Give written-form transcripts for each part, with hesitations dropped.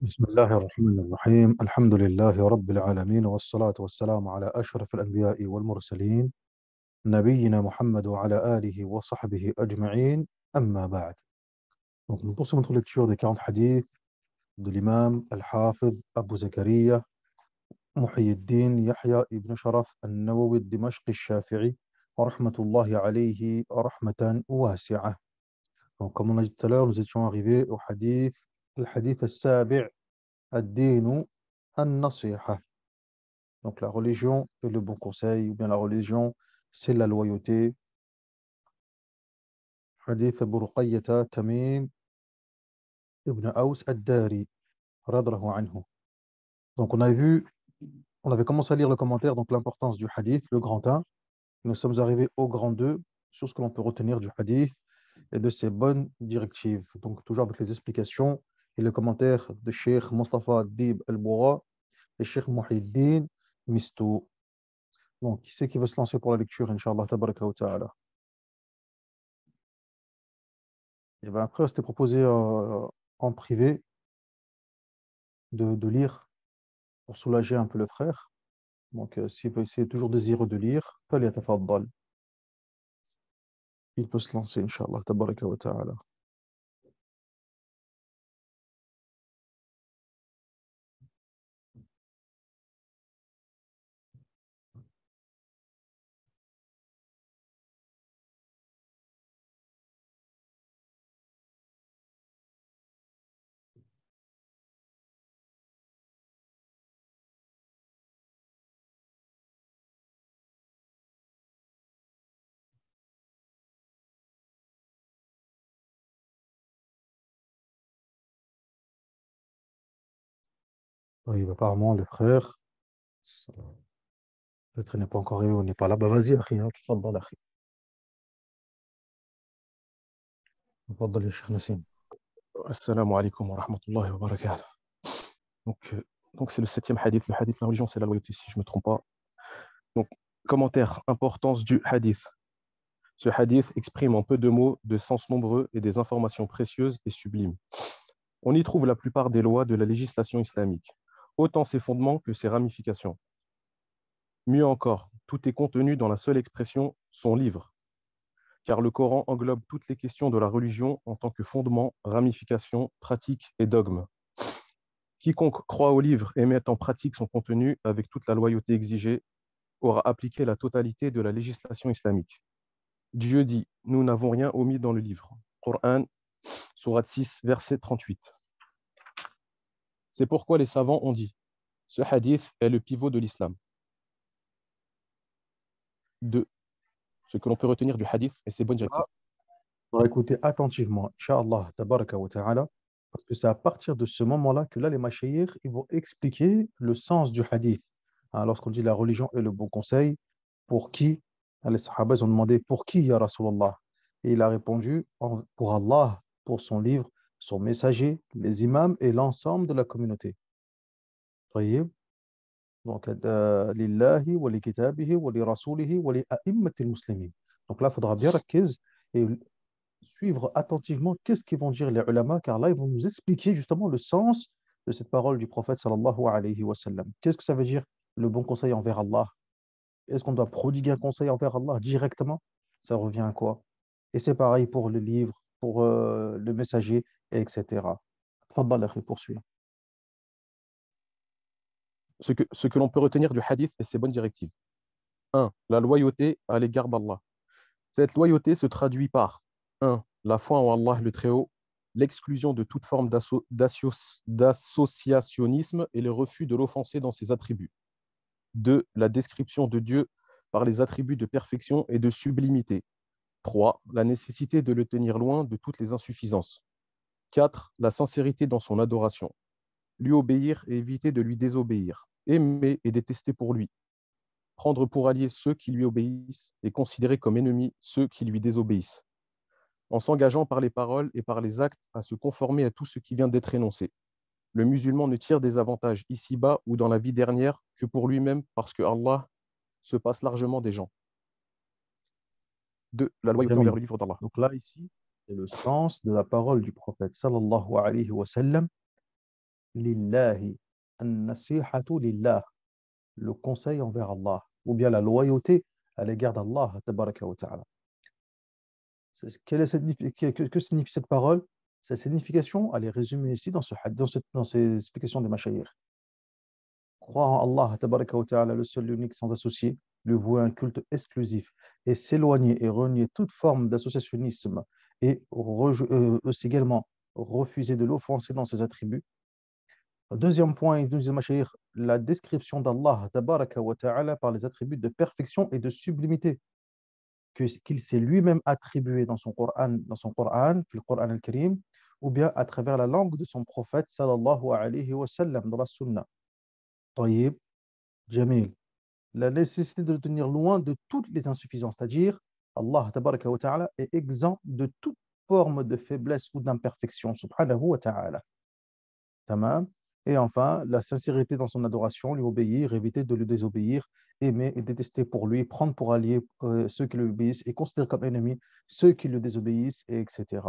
بسم الله الرحمن الرحيم الحمد لله رب العالمين والصلاة والسلام على أشرف الأنبياء والمرسلين نبينا محمد وعلى آله وصحبه أجمعين أما بعد. Donc, nous poursuivons notre lecture des 40 hadiths de l'imam al-Hafiz Abu Zakaria Muhyiddin Yahya ibn Sharaf al-Nawawi al-Dimashqi al-Shafi'i rahmatullahi alayhi rahmatan wasi'ah. Donc, comme on a dit tout à l'heure, nous étions arrivés au hadith, le hadith al-Sabi' ad-Dinu an-Nasiha. Donc la religion est le bon conseil, ou bien la religion, c'est la loyauté. Hadith Abu Ruqayyata Tamim ibn Aus ad-Dari, radhiyallahu anhu. Donc on avait commencé à lire le commentaire, donc l'importance du hadith, le grand 1. Nous sommes arrivés au grand 2, sur ce que l'on peut retenir du hadith et de ses bonnes directives. Donc toujours avec les explications et le commentaire de Cheikh Mustafa Dib al-Boura et Cheikh Muhyiddin Mistou. Donc, qui c'est qui veut se lancer pour la lecture, Inch'Allah, tabaraka wa ta'ala? Et ben après, c'était proposé en privé de lire pour soulager un peu le frère. Donc, s'il peut essayer toujours désireux de lire, فليتفضل. Il peut se lancer, Inch'Allah, tabaraka wa ta'ala. Oui, apparemment, le frère, peut-être il n'est pas encore arrivé, on n'est pas là. Bah, vas-y, akhi, hein, تفضل, akhi. تفضل يا شيخ نسيم. Assalamu alaikum wa rahmatullahi wa barakatuh. Donc, donc c'est le septième hadith. Le hadith, la religion, c'est la loyauté, si je ne me trompe pas. Donc, commentaire, importance du hadith. Ce hadith exprime en peu de mots de sens nombreux et des informations précieuses et sublimes. On y trouve la plupart des lois de la législation islamique, autant ses fondements que ses ramifications. Mieux encore, tout est contenu dans la seule expression son livre, car le Coran englobe toutes les questions de la religion en tant que fondement, ramification, pratique et dogme. Quiconque croit au livre et met en pratique son contenu avec toute la loyauté exigée aura appliqué la totalité de la législation islamique. Dieu dit, nous n'avons rien omis dans le livre. Coran, sourate 6, verset 38. C'est pourquoi les savants ont dit, ce hadith est le pivot de l'islam. 2. Ce que l'on peut retenir du hadith et ses bonnes directives. On va écouter attentivement, Inch'Allah, tabaraka wa ta'ala, parce que c'est à partir de ce moment-là que là, les mashayikh, ils vont expliquer le sens du hadith. Hein, lorsqu'on dit la religion est le bon conseil, pour qui? Hein, les sahaba, ils ont demandé pour qui, ya Rasulallah? Et il a répondu pour Allah, pour son livre, son messager, les imams et l'ensemble de la communauté. طيب. Donc, lillahi wa li kitabihi wa li rasulihi wa li a'immatil muslimin. Donc là, il faudra bien rakiz et suivre attentivement qu'est-ce qu'ils vont dire les ulama, car là, ils vont nous expliquer justement le sens de cette parole du prophète sallallahu alayhi wa sallam. Qu'est-ce que ça veut dire le bon conseil envers Allah? Est-ce qu'on doit prodiguer un conseil envers Allah directement? Ça revient à quoi? Et c'est pareil pour le livre, pour le messager, etc. Tfaddal, akhi, poursuis. Ce que l'on peut retenir du hadith et ses bonnes directives. 1. La loyauté à l'égard d'Allah. Cette loyauté se traduit par 1. La foi en Allah le Très-Haut, l'exclusion de toute forme d'associationnisme et le refus de l'offenser dans ses attributs. 2. La description de Dieu par les attributs de perfection et de sublimité. 3. La nécessité de le tenir loin de toutes les insuffisances. 4. La sincérité dans son adoration. Lui obéir et éviter de lui désobéir. Aimer et détester pour lui. Prendre pour alliés ceux qui lui obéissent et considérer comme ennemis ceux qui lui désobéissent, en s'engageant par les paroles et par les actes à se conformer à tout ce qui vient d'être énoncé. Le musulman ne tire des avantages ici-bas ou dans la vie dernière que pour lui-même parce que Allah se passe largement des gens. 2. La loyauté envers Jamil. le livre d'Allah. Donc là, ici, c'est le sens de la parole du prophète sallallahu alayhi wa sallam. lillahi, an-nasihatu lillah, le conseil envers Allah, ou bien la loyauté à l'égard d'Allah, tabaraka wa ta'ala. Quelle est que signifie cette parole? Sa signification, elle est résumée ici dans ces explications des Mashaïr. Croire en Allah, tabaraka wa ta'ala, le seul, l'unique, sans associé, lui vouer un culte exclusif et s'éloigner et renier toute forme d'associationnisme et aussi également refuser de l'offenser dans ses attributs. Deuxième point, il nous dit, Mashaïr, la description d'Allah, tabaraka wa ta'ala, par les attributs de perfection et de sublimité qu'il s'est lui-même attribué dans son Coran, le Coran al-Karim, ou bien à travers la langue de son prophète, sallallahu alayhi wa sallam, dans la Sunna. Tayyib, Jamil. La nécessité de le tenir loin de toutes les insuffisances, c'est-à-dire, Allah tabaraka wa ta'ala est exempt de toute forme de faiblesse ou d'imperfection, subhanahu wa ta'ala. Tamam. Et enfin, la sincérité dans son adoration, lui obéir, éviter de lui désobéir, aimer et détester pour lui, prendre pour alliés ceux qui lui obéissent et considérer comme ennemis ceux qui le désobéissent, etc.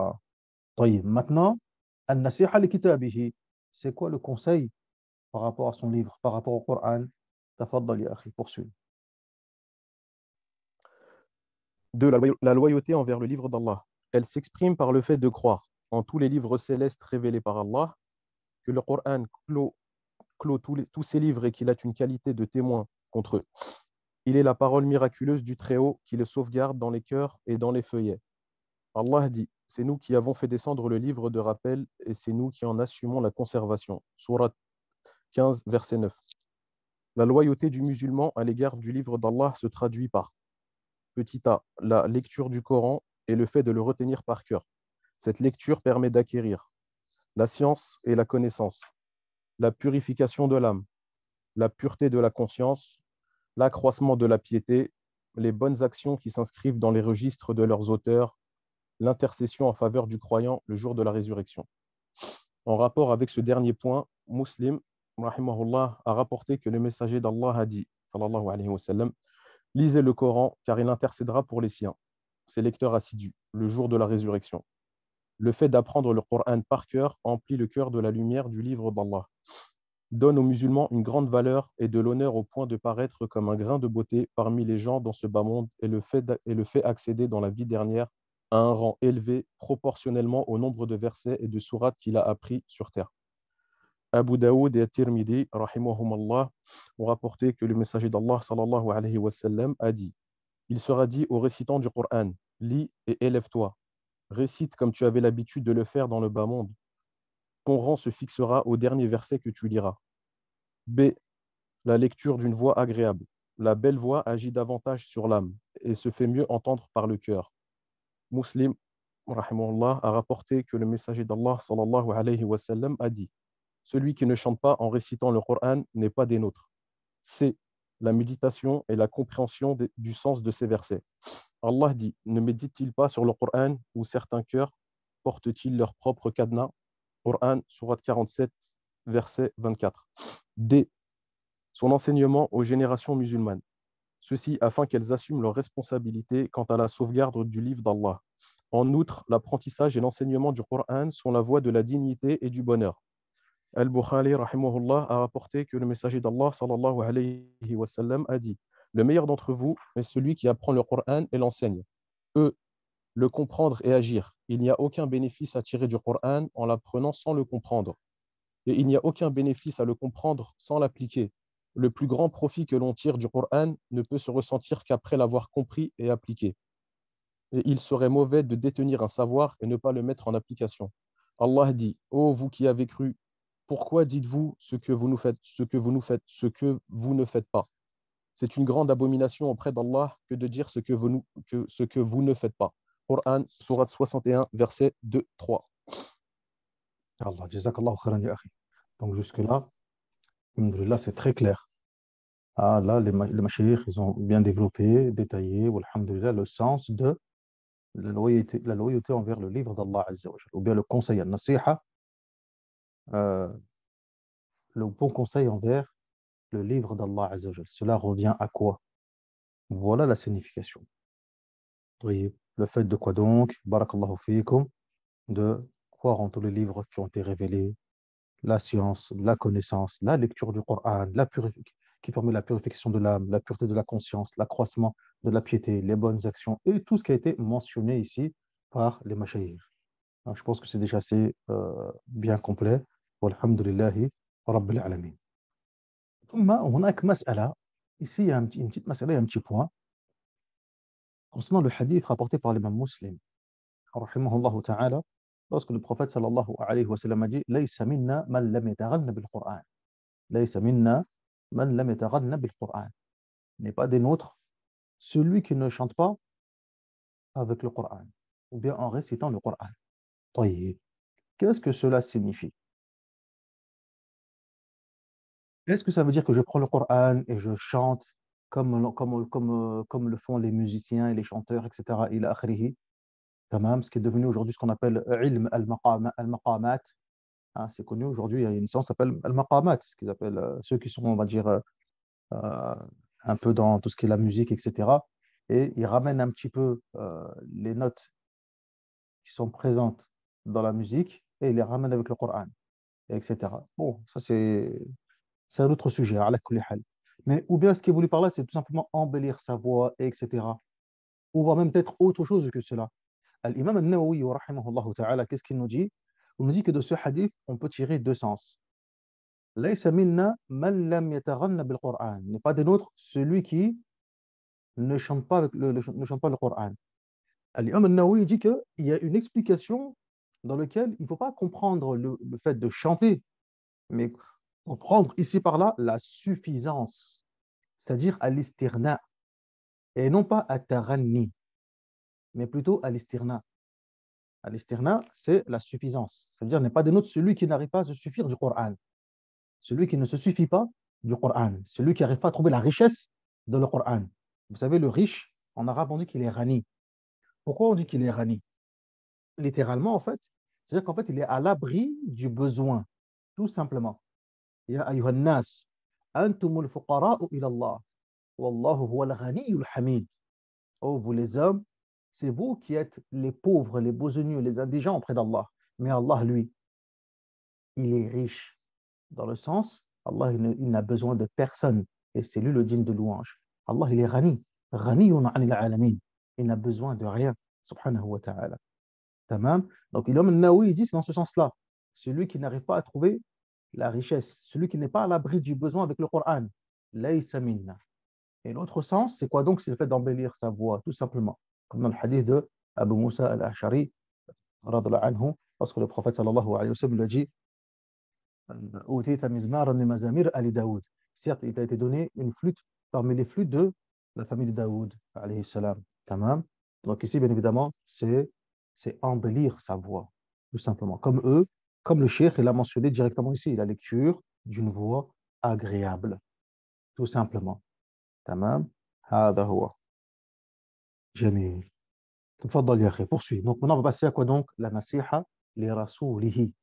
طيب. Maintenant, النصيحة لكتابه, c'est quoi le conseil par rapport à son livre, par rapport au Coran? تفضل يا أخي, poursuis. De la loyauté envers le livre d'Allah. Elle s'exprime par le fait de croire en tous les livres célestes révélés par Allah, que le Coran clôt tous ces livres et qu'il a une qualité de témoin contre eux. Il est la parole miraculeuse du Très-Haut qui le sauvegarde dans les cœurs et dans les feuillets. Allah dit, c'est nous qui avons fait descendre le livre de rappel et c'est nous qui en assumons la conservation. Sourate 15, verset 9. La loyauté du musulman à l'égard du livre d'Allah se traduit par petit a, la lecture du Coran et le fait de le retenir par cœur. Cette lecture permet d'acquérir la science et la connaissance, la purification de l'âme, la pureté de la conscience, l'accroissement de la piété, les bonnes actions qui s'inscrivent dans les registres de leurs auteurs, l'intercession en faveur du croyant le jour de la résurrection. En rapport avec ce dernier point, Muslim, rahimahullah, a rapporté que le messager d'Allah a dit, sallallahu alayhi wa sallam, lisez le Coran car il intercédera pour les siens, ses lecteurs assidus, le jour de la résurrection. Le fait d'apprendre le Coran par cœur emplit le cœur de la lumière du livre d'Allah, donne aux musulmans une grande valeur et de l'honneur au point de paraître comme un grain de beauté parmi les gens dans ce bas monde et le fait accéder dans la vie dernière à un rang élevé proportionnellement au nombre de versets et de sourates qu'il a appris sur terre. Abu Daoud et At-Tirmidhi, rahimahumallah, ont rapporté que le messager d'Allah, sallallahu alayhi wa sallam, a dit « Il sera dit aux récitants du Coran, lis et élève-toi, récite comme tu avais l'habitude de le faire dans le bas monde. Ton rang se fixera au dernier verset que tu liras. B. La lecture d'une voix agréable. La belle voix agit davantage sur l'âme et se fait mieux entendre par le cœur. Muslim, rahimahullah, a rapporté que le messager d'Allah, sallallahu alayhi wa sallam, a dit « Celui qui ne chante pas en récitant le Coran n'est pas des nôtres. » C. La méditation et la compréhension du sens de ces versets. Allah dit « Ne médite-t-il pas sur le Coran où certains cœurs portent-ils leur propre cadenas ?» Coran, sourate 47, verset 24. D. Son enseignement aux générations musulmanes. Ceci afin qu'elles assument leurs responsabilités quant à la sauvegarde du livre d'Allah. En outre, l'apprentissage et l'enseignement du Coran sont la voie de la dignité et du bonheur. Al-Bukhari, rahimahullah, a rapporté que le messager d'Allah, sallallahu alayhi wa sallam, a dit « Le meilleur d'entre vous est celui qui apprend le Coran et l'enseigne. Le comprendre et agir. Il n'y a aucun bénéfice à tirer du Coran en l'apprenant sans le comprendre. Et il n'y a aucun bénéfice à le comprendre sans l'appliquer. Le plus grand profit que l'on tire du Coran ne peut se ressentir qu'après l'avoir compris et appliqué. Et il serait mauvais de détenir un savoir et ne pas le mettre en application. Allah dit, ô vous qui avez cru, pourquoi dites-vous ce que vous nous faites, ce que vous ne faites pas? C'est une grande abomination auprès d'Allah que de dire ce que vous ne faites pas. Coran, sourate 61, verset 2-3. Allah, jazakallahu khairan ya akhi. Donc jusque-là, alhamdoulilah, c'est très clair. Ah, là, les mashayikh, ils ont bien développé, détaillé, alhamdoulilah, le sens de la loyauté envers le livre d'Allah Azza wa Jalla, ou bien le conseil, al-nasiha, le bon conseil envers le livre d'Allah Azza wa Jalla. Cela revient à quoi? Voilà la signification. Oui. Le fait de quoi donc? Barakallahu fiikum, de croire en tous les livres qui ont été révélés la science, la connaissance, la lecture du Coran, qui permet la purification de l'âme, la pureté de la conscience, l'accroissement de la piété, les bonnes actions et tout ce qui a été mentionné ici par les mashayikh. Je pense que c'est déjà assez bien complet. Walhamdulillahi Rabbil Alamin. ثم هناك مسألة ici il y a une petite مسألة, il y a un petit point concernant le hadith rapporté par l'imam Muslim rahimahullah ta'ala lorsque le prophète sallallahu alayhi wa sallam a dit ليس منا من لم يتغن بالقرآن ليس منا من لم يتغن بالقرآن n'est pas des nôtres celui qui ne chante pas avec le Coran ou bien en récitant le Coran. طيب, qu'est-ce que cela signifie? Est-ce que ça veut dire que je prends le Coran et je chante comme le font les musiciens et les chanteurs, etc. ila akhrihi, tamam, ce qui est devenu aujourd'hui ce qu'on appelle ilm al-maqamat. Hein, c'est connu aujourd'hui, il y a une science qui s'appelle al-maqamat, ce qu'ils appellent ceux qui sont, on va dire, euh, un peu dans tout ce qui est la musique, etc. Et ils ramènent un petit peu les notes qui sont présentes dans la musique et ils les ramènent avec le Coran, etc. Bon, ça c'est un autre sujet, ala kulli hal. Mais ou bien ce qui est voulu par là, c'est tout simplement embellir sa voix, etc. Ou voire même peut-être autre chose que cela. L'imam al-Nawawi, wa rahimahullah ta'ala, qu'est-ce qu'il nous dit? Il nous dit que de ce hadith, on peut tirer deux sens. Laysa minna man lam yataghanna bil Qur'an. N'est pas des nôtres celui qui ne chante pas, ne chante pas le Coran. L'imam al-Nawawi dit qu'il y a une explication dans laquelle il ne faut pas comprendre le fait de chanter, mais comprendre ici par là la suffisance, c'est-à-dire à l'istirna, et non pas à taranni, mais plutôt à l'istirna. À l'istirna, c'est la suffisance. C'est-à-dire n'est pas des nôtres celui qui n'arrive pas à se suffire du Coran, celui qui ne se suffit pas du Coran, celui qui n'arrive pas à trouver la richesse de le Coran. Vous savez, le riche, en arabe, on dit qu'il est rani. Pourquoi on dit qu'il est rani? Littéralement, en fait, c'est-à-dire qu'en fait, il est à l'abri du besoin, tout simplement. Ya ayyuhan nas, antumul fuqara'u ila Allah, wallahu huwa al-ghaniyul hamid. Oh, vous les hommes, c'est vous qui êtes les pauvres, les besogneux, les indigents auprès d'Allah. Mais Allah, lui, il est riche. Dans le sens, Allah, il n'a besoin de personne. Et c'est lui le digne de louange. Allah, il est ghani. Ghaniyun anil alamin. Il n'a besoin de rien. Subhanahu wa ta'ala. Tamam. Donc, l'imam Nawawi dit, c'est dans ce sens-là. Celui qui n'arrive pas à trouver la richesse, celui qui n'est pas à l'abri du besoin avec le Coran. Laysa minna. Et l'autre sens, c'est quoi donc? C'est le fait d'embellir sa voix, tout simplement. Comme dans le hadith de Abu Musa al-Ash'ari, radallahu anhu, lorsque le prophète sallallahu alayhi wa sallam lui a dit Outita mizmaran li mazamir ali Daoud. Certes, il t'a été donné une flûte parmi les flûtes de la famille de Daoud, alayhi salam. Tamam. Donc ici, bien évidemment, c'est embellir sa voix, tout simplement. Comme eux, comme le cheikh, il a mentionné directement ici, la lecture d'une voix agréable, tout simplement. تمام هذا هو جميل تفضل يا أخي poursuis donc maintenant on va passer à quoi donc la nasiha li rasulihi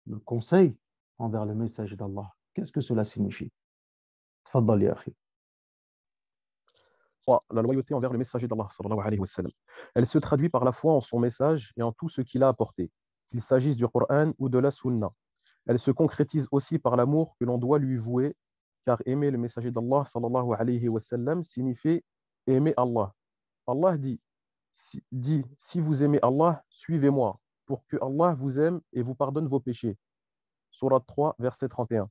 le conseil envers le message d'Allah qu'est-ce que cela signifie تفضل يا أخي 3. La loyauté envers le messager d'Allah, sallallahu alayhi wa sallam. Elle se traduit par la foi en son message et en tout ce qu'il a apporté, qu'il s'agisse du Coran ou de la Sunna. Elle se concrétise aussi par l'amour que l'on doit lui vouer, car aimer le messager d'Allah, sallallahu alayhi wa sallam, signifie aimer Allah. Allah si vous aimez Allah, suivez-moi, pour que Allah vous aime et vous pardonne vos péchés. Surat 3, verset 31.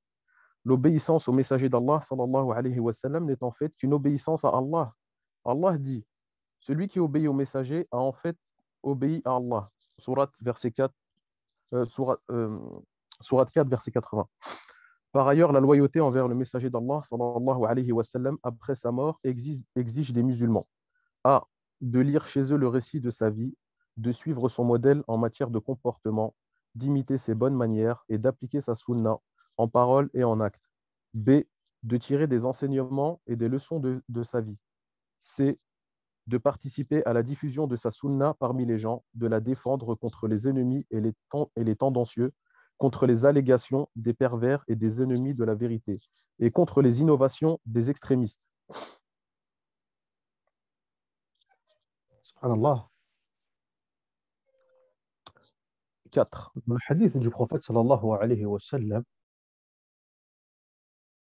L'obéissance au messager d'Allah, sallallahu alayhi wa sallam, n'est en fait qu'une obéissance à Allah. Allah dit, celui qui obéit au messager a en fait obéi à Allah. Surat, verset 4, Surat 4, verset 80. Par ailleurs, la loyauté envers le messager d'Allah, sallallahu alayhi wa sallam, après sa mort, exige des musulmans. A. De lire chez eux le récit de sa vie, de suivre son modèle en matière de comportement, d'imiter ses bonnes manières et d'appliquer sa sunna en parole et en acte. B. De tirer des enseignements et des leçons de sa vie. C. De participer à la diffusion de sa sunna parmi les gens, de la défendre contre les ennemis et les tendancieux, contre les allégations des pervers et des ennemis de la vérité, et contre les innovations des extrémistes. Subhanallah. 4. Dans le hadith du prophète sallallahu alayhi wa sallam,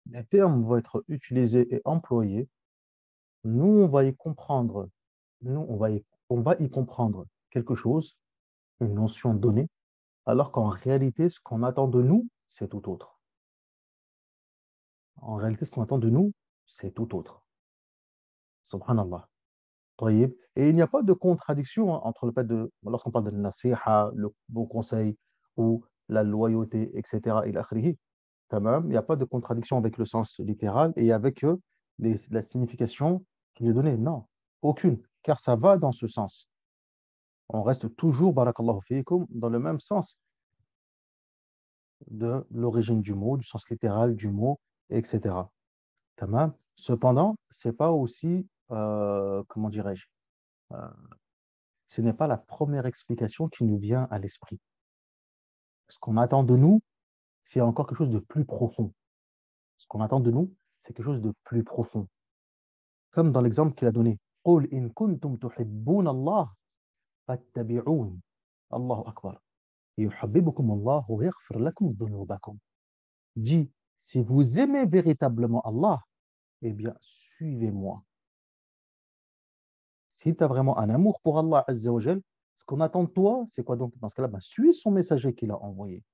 les termes vont être utilisés et employés. Nous, on va y comprendre, on va y comprendre quelque chose, une notion donnée, alors qu'en réalité, ce qu'on attend de nous, c'est tout autre. En réalité, ce qu'on attend de nous, c'est tout autre. Subhanallah. Tayyib. Et il n'y a pas de contradiction entre le fait de, lorsqu'on parle de nasiha, le bon conseil ou la loyauté, etc., ila akhirih, tamam, il n'y a pas de contradiction avec le sens littéral et avec la signification qui est donnée. Non, aucune, car ça va dans ce sens. On reste toujours, barakallahu fiikum, dans le même sens de l'origine du mot, du sens littéral du mot, etc. Tamam. Cependant, c'est pas aussi, comment dirais-je, euh, ce n'est pas la première explication qui nous vient à l'esprit. Ce qu'on attend de nous, c'est encore quelque chose de plus profond. Ce qu'on attend de nous, c'est quelque chose de plus profond. Comme dans l'exemple qu'il a donné. قُلْ إِن كُنْتُمْ تُحِبُّونَ اللَّهَ فَاتَّبِعُونِ Allahu Akbar. يُحَبِّبُكُمُ اللَّهُ وَيَغْفِرْ لَكُمْ ذُنُوبَكُمْ. Dit, si vous aimez véritablement Allah, eh bien, suivez-moi. Si tu as vraiment un amour pour Allah Azza wa Jal, ce qu'on attend de toi, c'est quoi donc dans ce cas-là? Ben, suis son messager qu'il a envoyé.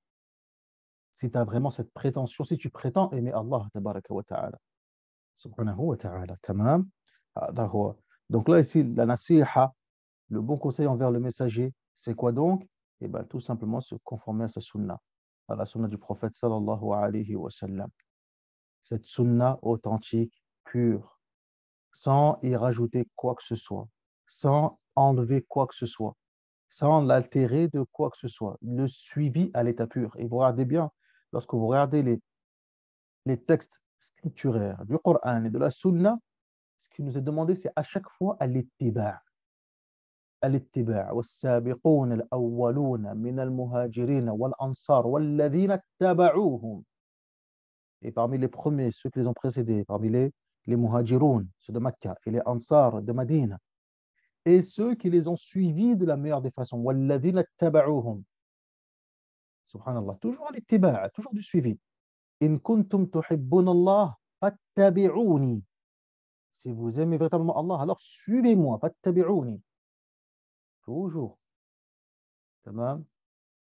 Si tu as vraiment cette prétention, si tu prétends aimer Allah, tabaraka wa ta'ala, subhanahu wa ta'ala, tamam, hadha huwa. Donc là, ici, la nasiha, le bon conseil envers le messager, c'est quoi donc? Eh bien, tout simplement se conformer à sa sunna, à la sunna du prophète sallallahu alayhi wa sallam. Cette sunna authentique, pure, sans y rajouter quoi que ce soit, sans enlever quoi que ce soit, sans l'altérer de quoi que ce soit. Le suivi à l'état pur. Et vous regardez bien, lorsque vous regardez les textes scripturaires du Coran et de la Sunna, ce qui nous est demandé, c'est à chaque fois à l'ittiba'. الاتباع والسابقون الأولون من المهاجرين والأنصار والذين اتبعوهم. Et parmi les premiers, ceux qui les ont précédés, parmi les muhajiroun, ceux de Makkah, et les ansar de Madina, et ceux qui les ont suivis de la meilleure des façons. والذين اتبعوهم. Subhanallah, toujours l'ittiba', toujours du suivi. إن كنتم تحبون الله فاتبعوني. Si vous aimez véritablement Allah, alors suivez-moi. فاتبعوني. Toujours. تمام.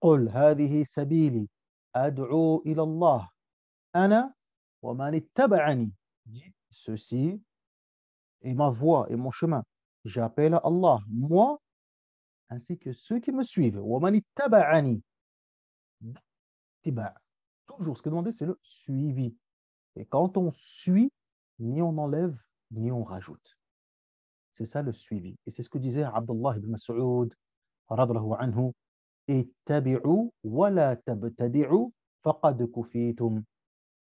قل هذه سبيلي أدعو إلى الله أنا ومن اتبعني. Dis, ceci est ma voie et mon chemin. J'appelle à Allah, moi, ainsi que ceux qui me suivent. ومن اتبعني. اتباع. Toujours, ce que demandé, c'est le suivi. Et quand on suit, ni on enlève, ni on rajoute. C'est ça le suivi. Et c'est ce que disait Abdullah ibn Mas'ud, radhiyallahu anhu, ittabi'u wa la tabtadi'u faqad kufitum.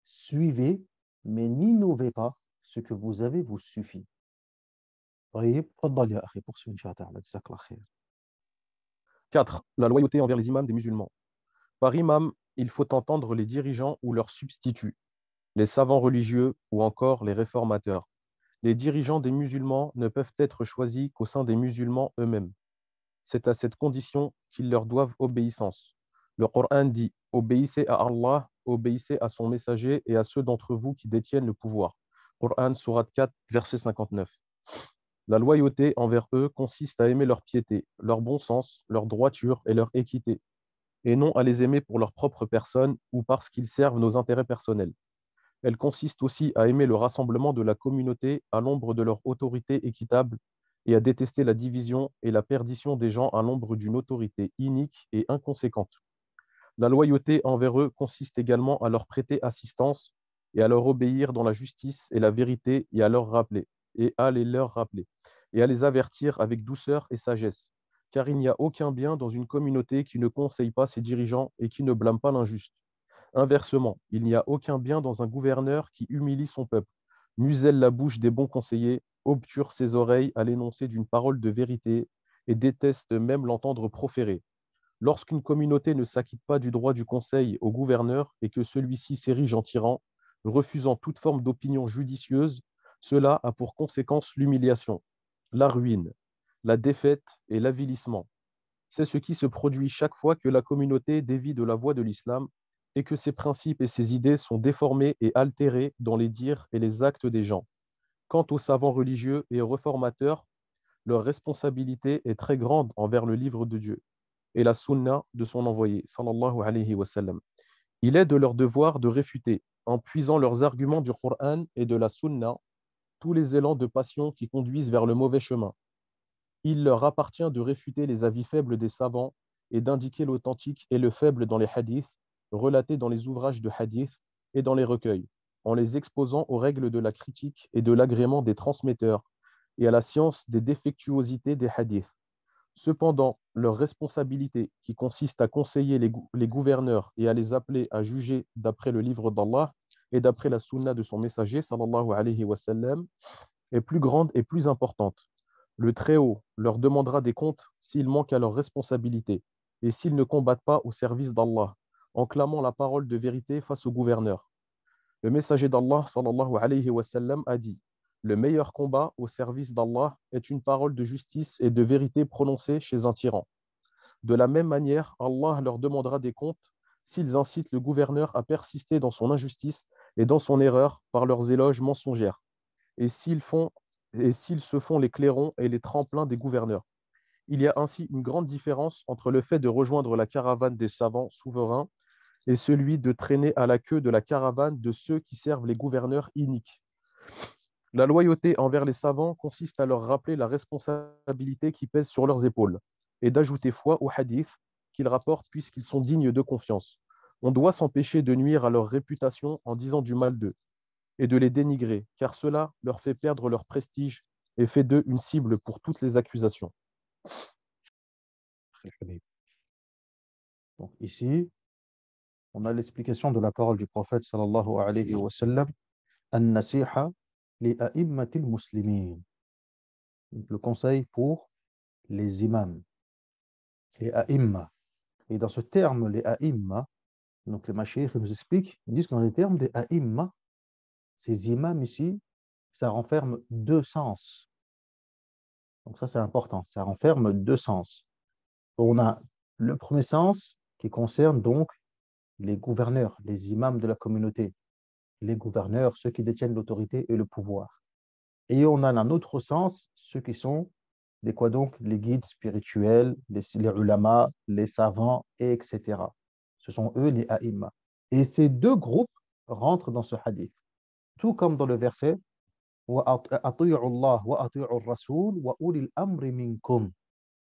Suivez, mais n'innovez pas, ce que vous avez vous suffit. طيب تفضل يا أخي poursuis إن شاء الله جزاك الله خير. 4. La loyauté envers les imams des musulmans. Par imam, il faut entendre les dirigeants ou leurs substituts, les savants religieux ou encore les réformateurs. Les dirigeants des musulmans ne peuvent être choisis qu'au sein des musulmans eux-mêmes. C'est à cette condition qu'ils leur doivent obéissance. Le Coran dit « Obéissez à Allah, obéissez à son messager et à ceux d'entre vous qui détiennent le pouvoir. » Coran, sourate 4, verset 59. La loyauté envers eux consiste à aimer leur piété, leur bon sens, leur droiture et leur équité, et non à les aimer pour leur propre personne ou parce qu'ils servent nos intérêts personnels. Elle consiste aussi à aimer le rassemblement de la communauté à l'ombre de leur autorité équitable et à détester la division et la perdition des gens à l'ombre d'une autorité inique et inconséquente. La loyauté envers eux consiste également à leur prêter assistance et à leur obéir dans la justice et la vérité et à les leur rappeler et à les avertir avec douceur et sagesse. Car il n'y a aucun bien dans une communauté qui ne conseille pas ses dirigeants et qui ne blâme pas l'injuste. Inversement, il n'y a aucun bien dans un gouverneur qui humilie son peuple, muselle la bouche des bons conseillers, obture ses oreilles à l'énoncé d'une parole de vérité et déteste même l'entendre proférer. Lorsqu'une communauté ne s'acquitte pas du droit du conseil au gouverneur et que celui-ci s'érige en tyran, refusant toute forme d'opinion judicieuse, cela a pour conséquence l'humiliation, la ruine, la défaite et l'avilissement. C'est ce qui se produit chaque fois que la communauté dévie de la voie de l'islam et que ses principes et ses idées sont déformés et altérés dans les dires et les actes des gens. Quant aux savants religieux et aux réformateurs, leur responsabilité est très grande envers le livre de Dieu et la sunna de son envoyé, sallallahu alayhi wa sallam. Il est de leur devoir de réfuter, en puisant leurs arguments du Coran et de la sunna, tous les élans de passion qui conduisent vers le mauvais chemin. Il leur appartient de réfuter les avis faibles des savants et d'indiquer l'authentique et le faible dans les hadiths, relatés dans les ouvrages de hadith et dans les recueils, en les exposant aux règles de la critique et de l'agrément des transmetteurs et à la science des défectuosités des hadiths. Cependant, leur responsabilité, qui consiste à conseiller les gouverneurs et à les appeler à juger d'après le livre d'Allah et d'après la sunna de son messager, sallallahu alayhi wa sallam, est plus grande et plus importante. Le Très-Haut leur demandera des comptes s'ils manquent à leurs responsabilités et s'ils ne combattent pas au service d'Allah, en clamant la parole de vérité face au gouverneur. Le messager d'Allah, sallallahu alayhi wa sallam, a dit: le meilleur combat au service d'Allah est une parole de justice et de vérité prononcée chez un tyran. De la même manière, Allah leur demandera des comptes s'ils incitent le gouverneur à persister dans son injustice et dans son erreur par leurs éloges mensongères, et s'ils se font les clairons et les tremplins des gouverneurs. Il y a ainsi une grande différence entre le fait de rejoindre la caravane des savants souverains et celui de traîner à la queue de la caravane de ceux qui servent les gouverneurs iniques. La loyauté envers les savants consiste à leur rappeler la responsabilité qui pèse sur leurs épaules et d'ajouter foi aux hadiths qu'ils rapportent puisqu'ils sont dignes de confiance. On doit s'empêcher de nuire à leur réputation en disant du mal d'eux et de les dénigrer, car cela leur fait perdre leur prestige et fait d'eux une cible pour toutes les accusations. Donc ici, on a l'explication de la parole du prophète sallallahu alayhi wa sallam, An-nasiha li a'immatil muslimin. Le conseil pour les imams, les a'imma. Et dans ce terme, les a'imma, donc les mashayikh nous expliquent, ils disent que dans les termes des a'imma, ces imams ici, ça renferme deux sens. Donc ça, c'est important. Ça renferme deux sens. On a le premier sens qui concerne donc les gouverneurs, les imams de la communauté, les gouverneurs, ceux qui détiennent l'autorité et le pouvoir. Et on a un autre sens, ceux qui sont les quoi donc, les guides spirituels, les ulama, les savants, etc. Ce sont eux les a'imma. Et ces deux groupes rentrent dans ce hadith. Tout comme dans le verset وَأَطِيعُوا اللَّهَ وَأَطِيعُوا الرَّسُولَ وَأُولِي الْأَمْرِ مِنْكُمْ.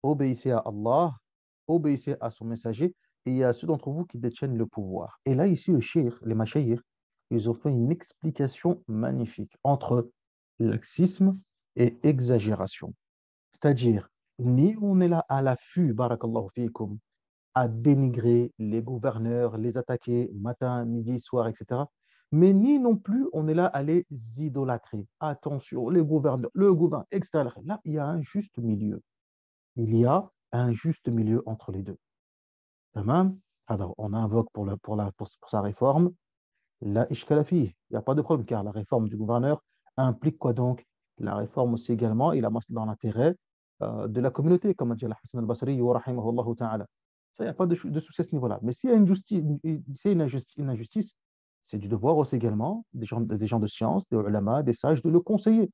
Obéissez à Allah, obéissez à son messager et à ceux d'entre vous qui détiennent le pouvoir. Et là, ici, le cheikh, les mashayikh, ils ont fait une explication magnifique entre laxisme et exagération. C'est-à-dire, ni on est là à l'affût, barakallahu fikum, à dénigrer les gouverneurs, les attaquer matin, midi, soir, etc. Mais ni non plus on est là à les idolâtrer. Attention, les gouverneurs, le gouvernement, etc. Là, il y a un juste milieu. Il y a un juste milieu entre les deux. Tamam. Alors, on invoque pour sa réforme la ishkala fihi. Il n'y a pas de problème, car la réforme du gouverneur implique quoi donc? La réforme aussi également, il a dans l'intérêt de la communauté, comme a dit Hassan al-Basri, wa rahimahullah ta'ala. Ça, il n'y a pas de souci à ce niveau-là. Mais s'il y a une injustice, c'est du devoir aussi également des gens de science, des ulama, des sages, de le conseiller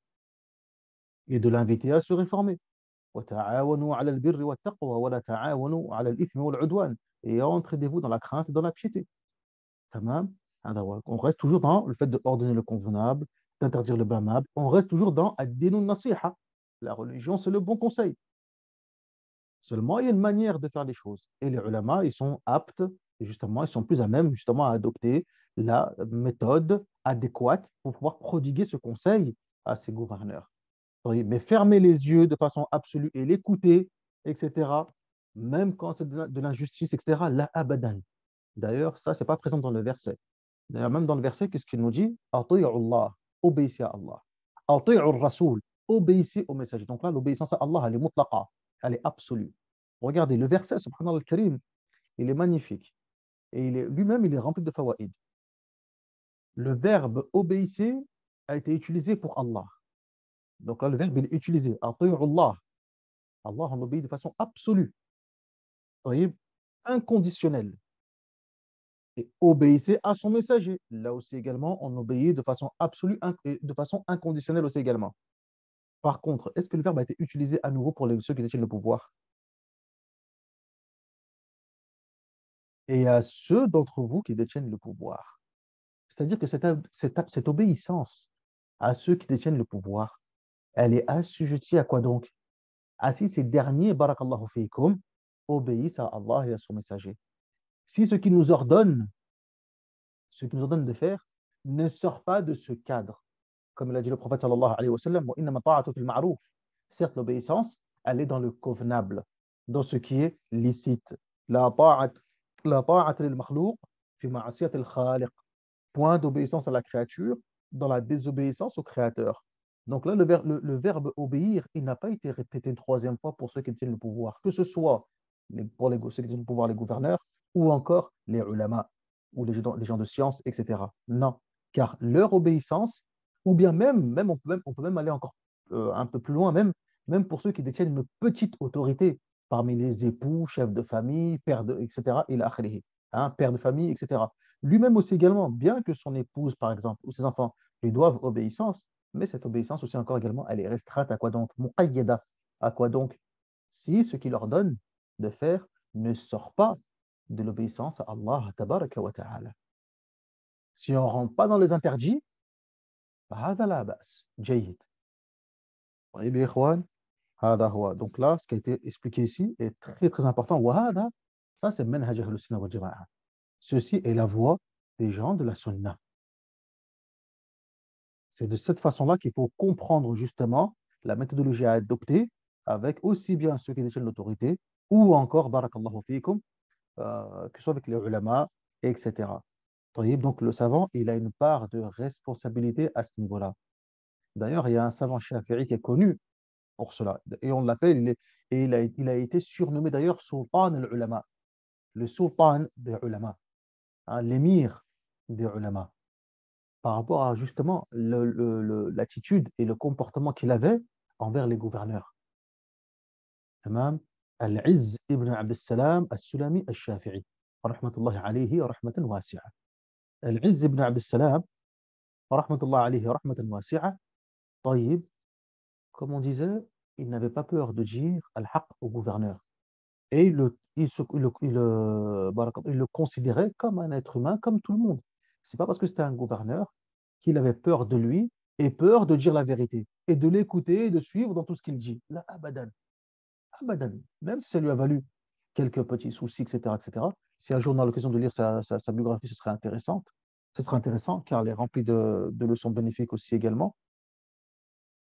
et de l'inviter à se réformer. وتعاونوا على البر والتقوى ولا تعاونوا على الإثم والعدوان. Et entraidez-vous dans la crainte et dans la piété. Tamam. On reste toujours dans le fait d'ordonner le convenable, d'interdire le blâmable. On reste toujours dans ad-dinu nasiha. La religion, c'est le bon conseil. Seulement, il y a une manière de faire les choses. Et les ulama, ils sont aptes, et justement, ils sont plus à même justement à adopter la méthode adéquate pour pouvoir prodiguer ce conseil à ces gouverneurs. Oui, mais fermer les yeux de façon absolue et l'écouter, etc., même quand c'est de l'injustice, etc., la abadan. D'ailleurs, ça, c'est pas présent dans le verset. D'ailleurs, même dans le verset, qu'est-ce qu'il nous dit? Ati'u Allah, obéissez à Allah. Ati'u Rasoul, obéissez au messager. Donc là, l'obéissance à Allah, elle est mutlaqa, elle est absolue. Regardez, le verset, subhanallah al-karim, il est magnifique. Et lui-même, il est rempli de fawaïd. Le verbe obéissez a été utilisé pour Allah. Donc là, le verbe il est utilisé. Ati'u Allah. Allah, on obéit de façon absolue. طيب, inconditionnel. Et obéissez à son messager. Là aussi également, on obéit de façon absolue et de façon inconditionnelle aussi également. Par contre, est-ce que le verbe a été utilisé à nouveau pour ceux qui détiennent le pouvoir? Et à ceux d'entre vous qui détiennent le pouvoir. C'est-à-dire que cette obéissance à ceux qui détiennent le pouvoir, elle est assujettie à quoi donc? À si ces derniers, barakallahu fikum, obéissent à Allah et à son messager. Si ce qui nous ordonne de faire, ne sort pas de ce cadre. Comme l'a dit le prophète sallallahu alayhi wa sallam, wa innama ta'atu fil ma'ruf. Certes, l'obéissance, elle est dans le convenable, dans ce qui est licite. La ta'at, la ta'at lil makhlouq fi ma'asiyat al khaliq. Point d'obéissance à la créature dans la désobéissance au créateur. Donc là, le verbe obéir, il n'a pas été répété une troisième fois pour ceux qui tiennent le pouvoir, que ce soit pour ceux qui tiennent le pouvoir, les gouverneurs, ou encore les ulama, ou les gens de science, etc. Non, car leur obéissance, ou bien on peut même aller encore un peu plus loin, même pour ceux qui détiennent une petite autorité, parmi les époux, chefs de famille, pères de, etc., hein, père de famille, etc. Lui-même aussi également, bien que son épouse, par exemple, ou ses enfants lui doivent obéissance, mais cette obéissance aussi encore également, elle est restreinte à quoi donc? Muqayyada. À quoi donc? Si ce qu'il leur donne de faire ne sort pas de l'obéissance à Allah tabaraka wa ta'ala. Si on ne rentre pas dans les interdits, هذا لا بأس. جيد. طيب يا إخوان, هذا هو. Donc là, ce qui a été expliqué ici est très très important. وهذا, ça c'est manhaj ahl sunnah wal jama'a. Ceci est la voie des gens de la sunna. C'est de cette façon-là qu'il faut comprendre justement la méthodologie à adopter avec aussi bien ceux qui détiennent l'autorité ou encore, barakallahu fikum, que ce soit avec les ulama, etc. Donc le savant, il a une part de responsabilité à ce niveau-là. D'ailleurs, il y a un savant shafi'i qui est connu pour cela. Et on l'appelle, il a été surnommé d'ailleurs Sultan al-Ulama, le sultan des ulama, hein, l'émir des ulama, par rapport à justement l'attitude et le comportement qu'il avait envers les gouverneurs. تمام. Al-Izz ibn Abd salam al-Sulami al-Shafi'i, rahmatullahi alayhi wa rahmatan wasi'a. Al-Izz ibn Abd salam, rahmatullahi alayhi wa rahmatan wasi'a. طيب, comme on disait, il n'avait pas peur de dire al-haq au gouverneur. Et il le considérait comme un être humain, comme tout le monde. C'est pas parce que c'était un gouverneur qu'il avait peur de lui et peur de dire la vérité et de l'écouter et de suivre dans tout ce qu'il dit. Là, abadan, abadan. Même si ça lui a valu quelques petits soucis, etc., etc. Si un jour on a l'occasion de lire sa biographie, ce serait intéressant. Ce serait intéressant car elle est remplie de leçons bénéfiques aussi également.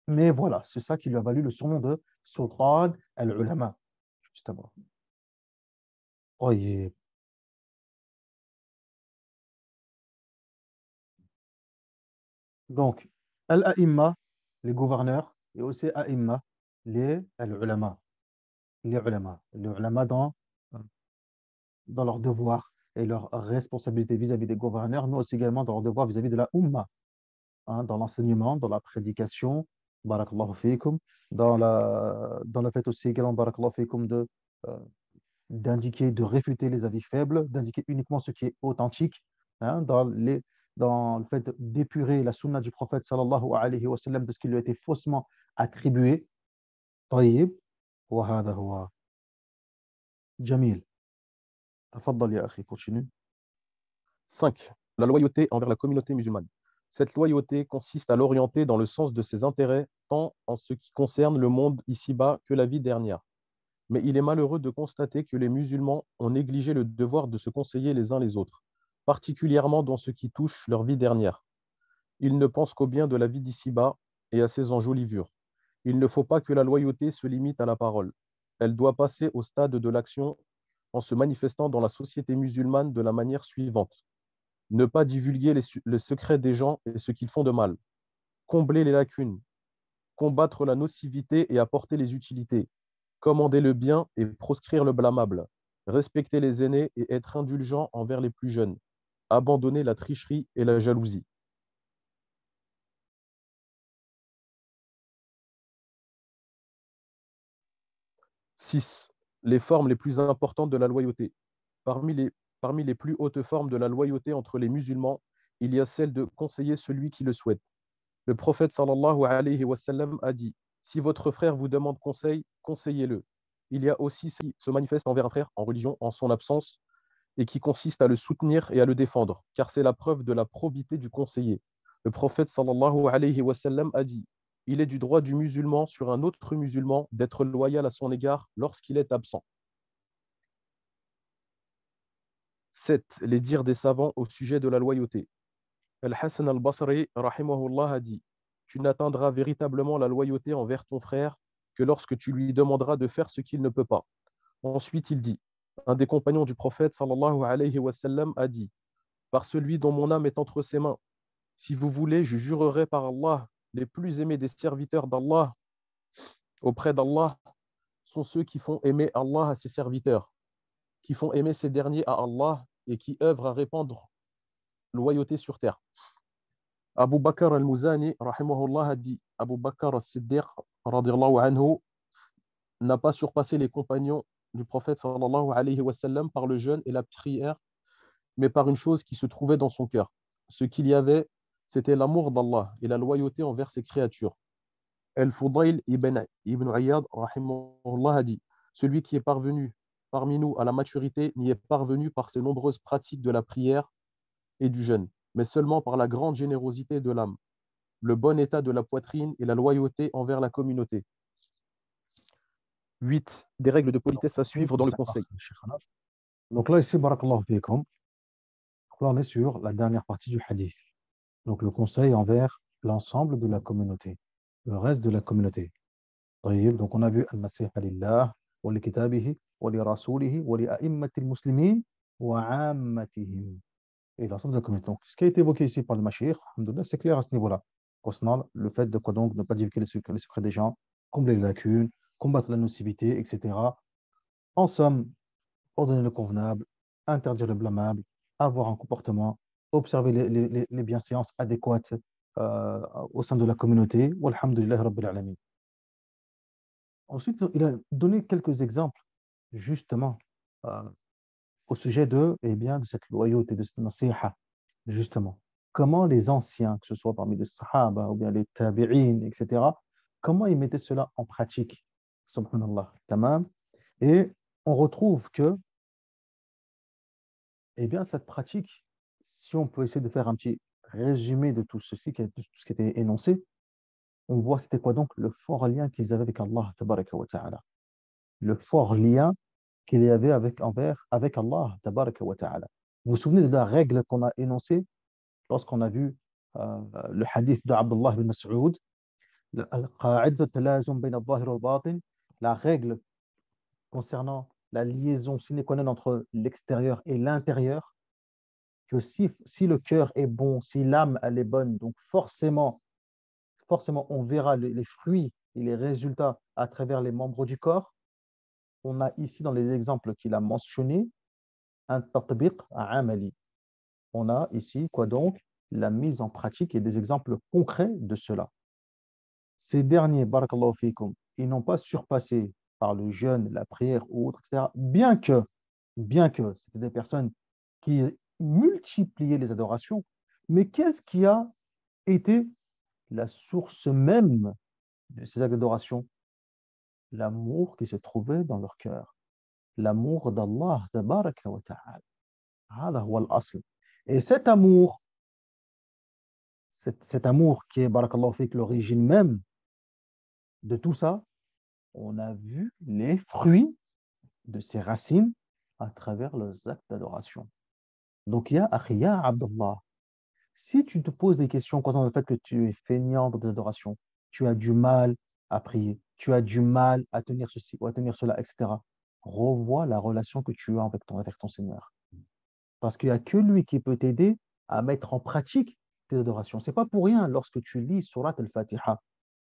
Mais voilà, c'est ça qui lui a valu le surnom de Sultan al-Ulama, justement. طيب. Donc, al-a'imma, les gouverneurs, et aussi a'imma, al-ulama, les ulama dans leurs devoirs et leurs responsabilités vis-à-vis des gouverneurs, mais aussi également dans leurs devoirs vis-à-vis de la umma, hein, dans l'enseignement, dans la prédication, barakallahu fikum, dans le fait aussi également, barakallahu fikum, euh, d'indiquer, de réfuter les avis faibles, d'indiquer uniquement ce qui est authentique, hein, dans le fait d'épurer la sunna du prophète sallallahu alayhi wa sallam de ce qui lui a été faussement attribué. طيب, وهذا هو. جميل. تفضل يا أخي, continue. 5. La loyauté envers la communauté musulmane. Cette loyauté consiste à l'orienter dans le sens de ses intérêts, tant en ce qui concerne le monde ici-bas que la vie dernière. Mais il est malheureux de constater que les musulmans ont négligé le devoir de se conseiller les uns les autres, particulièrement dans ce qui touche leur vie dernière. Ils ne pensent qu'au bien de la vie d'ici-bas et à ses enjolivures. Il ne faut pas que la loyauté se limite à la parole. Elle doit passer au stade de l'action en se manifestant dans la société musulmane de la manière suivante. Ne pas divulguer les secrets des gens et ce qu'ils font de mal. Combler les lacunes. Combattre la nocivité et apporter les utilités. Commander le bien et proscrire le blâmable. Respecter les aînés et être indulgent envers les plus jeunes. Abandonner la tricherie et la jalousie. 6. les formes les plus importantes de la loyauté. Parmi les plus hautes formes de la loyauté entre les musulmans, il y a celle de conseiller celui qui le souhaite. Le prophète sallallahu alayhi wa sallam a dit: si votre frère vous demande conseil, conseillez-le. Il y a aussi ce qui se manifeste envers un frère en religion en son absence et qui consiste à le soutenir et à le défendre, car c'est la preuve de la probité du conseiller. Le prophète sallallahu alayhi wa sallam a dit: il est du droit du musulman sur un autre musulman d'être loyal à son égard lorsqu'il est absent. 7. Les dires des savants au sujet de la loyauté. Al-Hassan al-Basri rahimahullah a dit: tu n'atteindras véritablement la loyauté envers ton frère que lorsque tu lui demanderas de faire ce qu'il ne peut pas. Ensuite, il dit: un des compagnons du prophète sallallahu alayhi wa sallam a dit: par celui dont mon âme est entre ses mains, si vous voulez, je jurerai par Allah, les plus aimés des serviteurs d'Allah auprès d'Allah sont ceux qui font aimer Allah à ses serviteurs, qui font aimer ces derniers à Allah et qui œuvrent à répandre loyauté sur terre. Abu Bakr al-Muzani, rahimahullah, a dit: Abu Bakr al-Siddiq, radiallahu anhu, n'a pas surpassé les compagnons du prophète sallallahu alayhi wa sallam par le jeûne et la prière, mais par une chose qui se trouvait dans son cœur. Ce qu'il y avait, c'était l'amour d'Allah et la loyauté envers ses créatures. Al-Fudayl ibn Iyad, rahimahullah, a dit: celui qui est parvenu parmi nous à la maturité n'y est parvenu par ses nombreuses pratiques de la prière et du jeûne, mais seulement par la grande générosité de l'âme, le bon état de la poitrine et la loyauté envers la communauté. 8. Des règles de politesse à suivre dans le conseil. Donc là, ici, barakallahu fikum, là, on est sur la dernière partie du hadith. Donc le conseil envers l'ensemble de la communauté, le reste de la communauté. Donc on a vu al-nasiha lillah wa li kitabihi wa li rasulihi wa li a'immatil muslimin wa 'ammatihim. Et l'ensemble de la communauté. Donc, ce qui a été évoqué ici par le Mashir, c'est clair à ce niveau-là, concernant le fait de quoi donc ne pas divulguer les secrets des gens, combler les lacunes, combattre la nocivité, etc. En somme, ordonner le convenable, interdire le blâmable, avoir un comportement, observer les bienséances adéquates au sein de la communauté. Walhamdulillah Rabbil Alamin. Ensuite, il a donné quelques exemples, justement, au sujet de cette loyauté, de cette nasiha, justement. Comment les anciens, que ce soit parmi les sahaba ou bien les tabi'in, etc., comment ils mettaient cela en pratique, subhanallah, tamam. Et on retrouve que, cette pratique, si on peut essayer de faire un petit résumé de tout ceci, de tout ce qui était énoncé, on voit c'était quoi donc le fort lien qu'ils avaient avec Allah, tabaraka wa ta'ala. Le fort lien qu'il y avait avec Allah, tabaraka wa ta'ala. Vous vous souvenez de la règle qu'on a énoncée lorsqu'on a vu le hadith d'Abdullah ibn Mas'ud, la règle concernant la liaison sine qua non entre l'extérieur et l'intérieur, que si le cœur est bon, si l'âme elle est bonne, donc forcément on verra les fruits et les résultats à travers les membres du corps. On a ici dans les exemples qu'il a mentionnés un tatbiq amali. On a ici quoi donc la mise en pratique et des exemples concrets de cela. Ces derniers, barakallahu fikum, ils n'ont pas surpassé par le jeûne, la prière ou autre, etc. Bien que c'était des personnes qui multipliaient les adorations, mais qu'est-ce qui a été la source même de ces adorations? L'amour qui se trouvait dans leur cœur. L'amour d'Allah, tabaraka wa ta'ala. Hada huwa al-asl. Et cet amour qui est, barakallahu fik, l'origine même de tout ça, on a vu les fruits de ces racines à travers leurs actes d'adoration. Donc, ya Abdullah, si tu te poses des questions concernant le fait que tu es feignant dans tes adorations, tu as du mal à prier, tu as du mal à tenir ceci ou à tenir cela, etc., revois la relation que tu as avec ton Seigneur. Parce qu'il n'y a que lui qui peut t'aider à mettre en pratique tes adorations. Ce n'est pas pour rien lorsque tu lis Surat al-Fatiha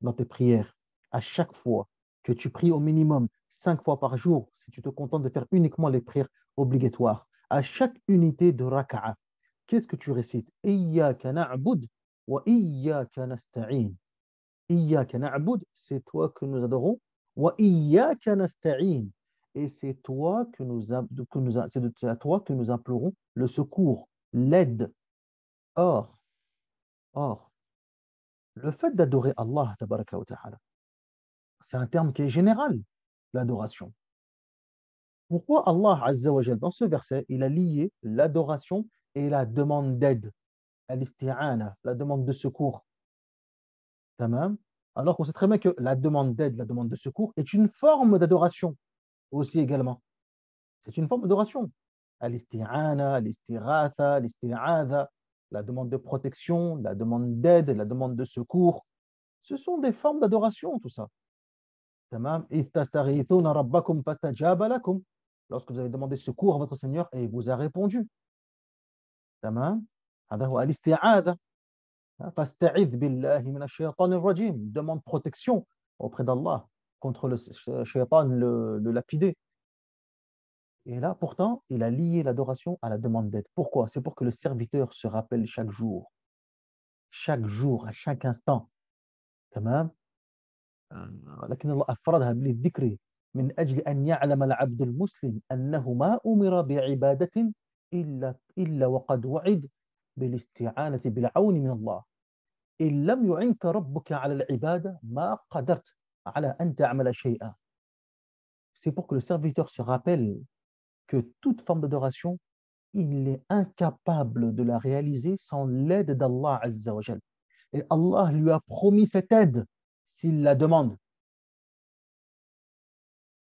dans tes prières, à chaque fois que tu pries au minimum 5 fois par jour, si tu te contentes de faire uniquement les prières obligatoires, à chaque unité de raka'a, qu'est-ce que tu récites? Iyyaka na'bud wa iyyaka nasta'in. Iyyaka na'bud, c'est toi que nous adorons. Wa iyyaka nasta'in. et c'est toi c'est à toi que nous implorons le secours, l'aide. Or, or, le fait d'adorer Allah, tabaraka wa ta'ala, c'est un terme qui est général, l'adoration. Pourquoi Allah, Azza wa Jal, dans ce verset, il a lié l'adoration et la demande d'aide, al-isti'ana, la demande de secours, tamam. Alors qu'on sait très bien que la demande d'aide, la demande de secours est une forme d'adoration aussi également. C'est une forme d'adoration. Al-isti'ana, al-istighatha, al-isti'adha, la demande de protection, la demande d'aide, la demande de secours. Ce sont des formes d'adoration, tout ça. Tamam. إِذْ تَسْتَغِيثُونَ رَبَّكُمْ فَاسْتَجَابَ لَكُمْ. Lorsque vous avez demandé secours à votre Seigneur et il vous a répondu. تمام. هذا هو الاستعاذة. فاستعذ بالله من الشيطان الرجيم. Demande protection auprès d'Allah contre le shaitan, le lapidé. Et là, pourtant, il a lié l'adoration à la demande d'aide. Pourquoi? C'est pour que le serviteur se rappelle chaque jour, à chaque instant. تمام. لكن الله أفردها بالذكر من أجل أن يعلم العبد المسلم أنه ما أمر بعبادة إلا وقد وعد بالاستعانة بالعون من الله. إن لم يعنك ربك على العبادة ما قدرت على أن تعمل شيئا. C'est pour que le serviteur se rappelle que toute forme d'adoration, il est incapable de la réaliser sans l'aide d'Allah Azza wa Jal. Et Allah lui a promis cette aide s'il la demande.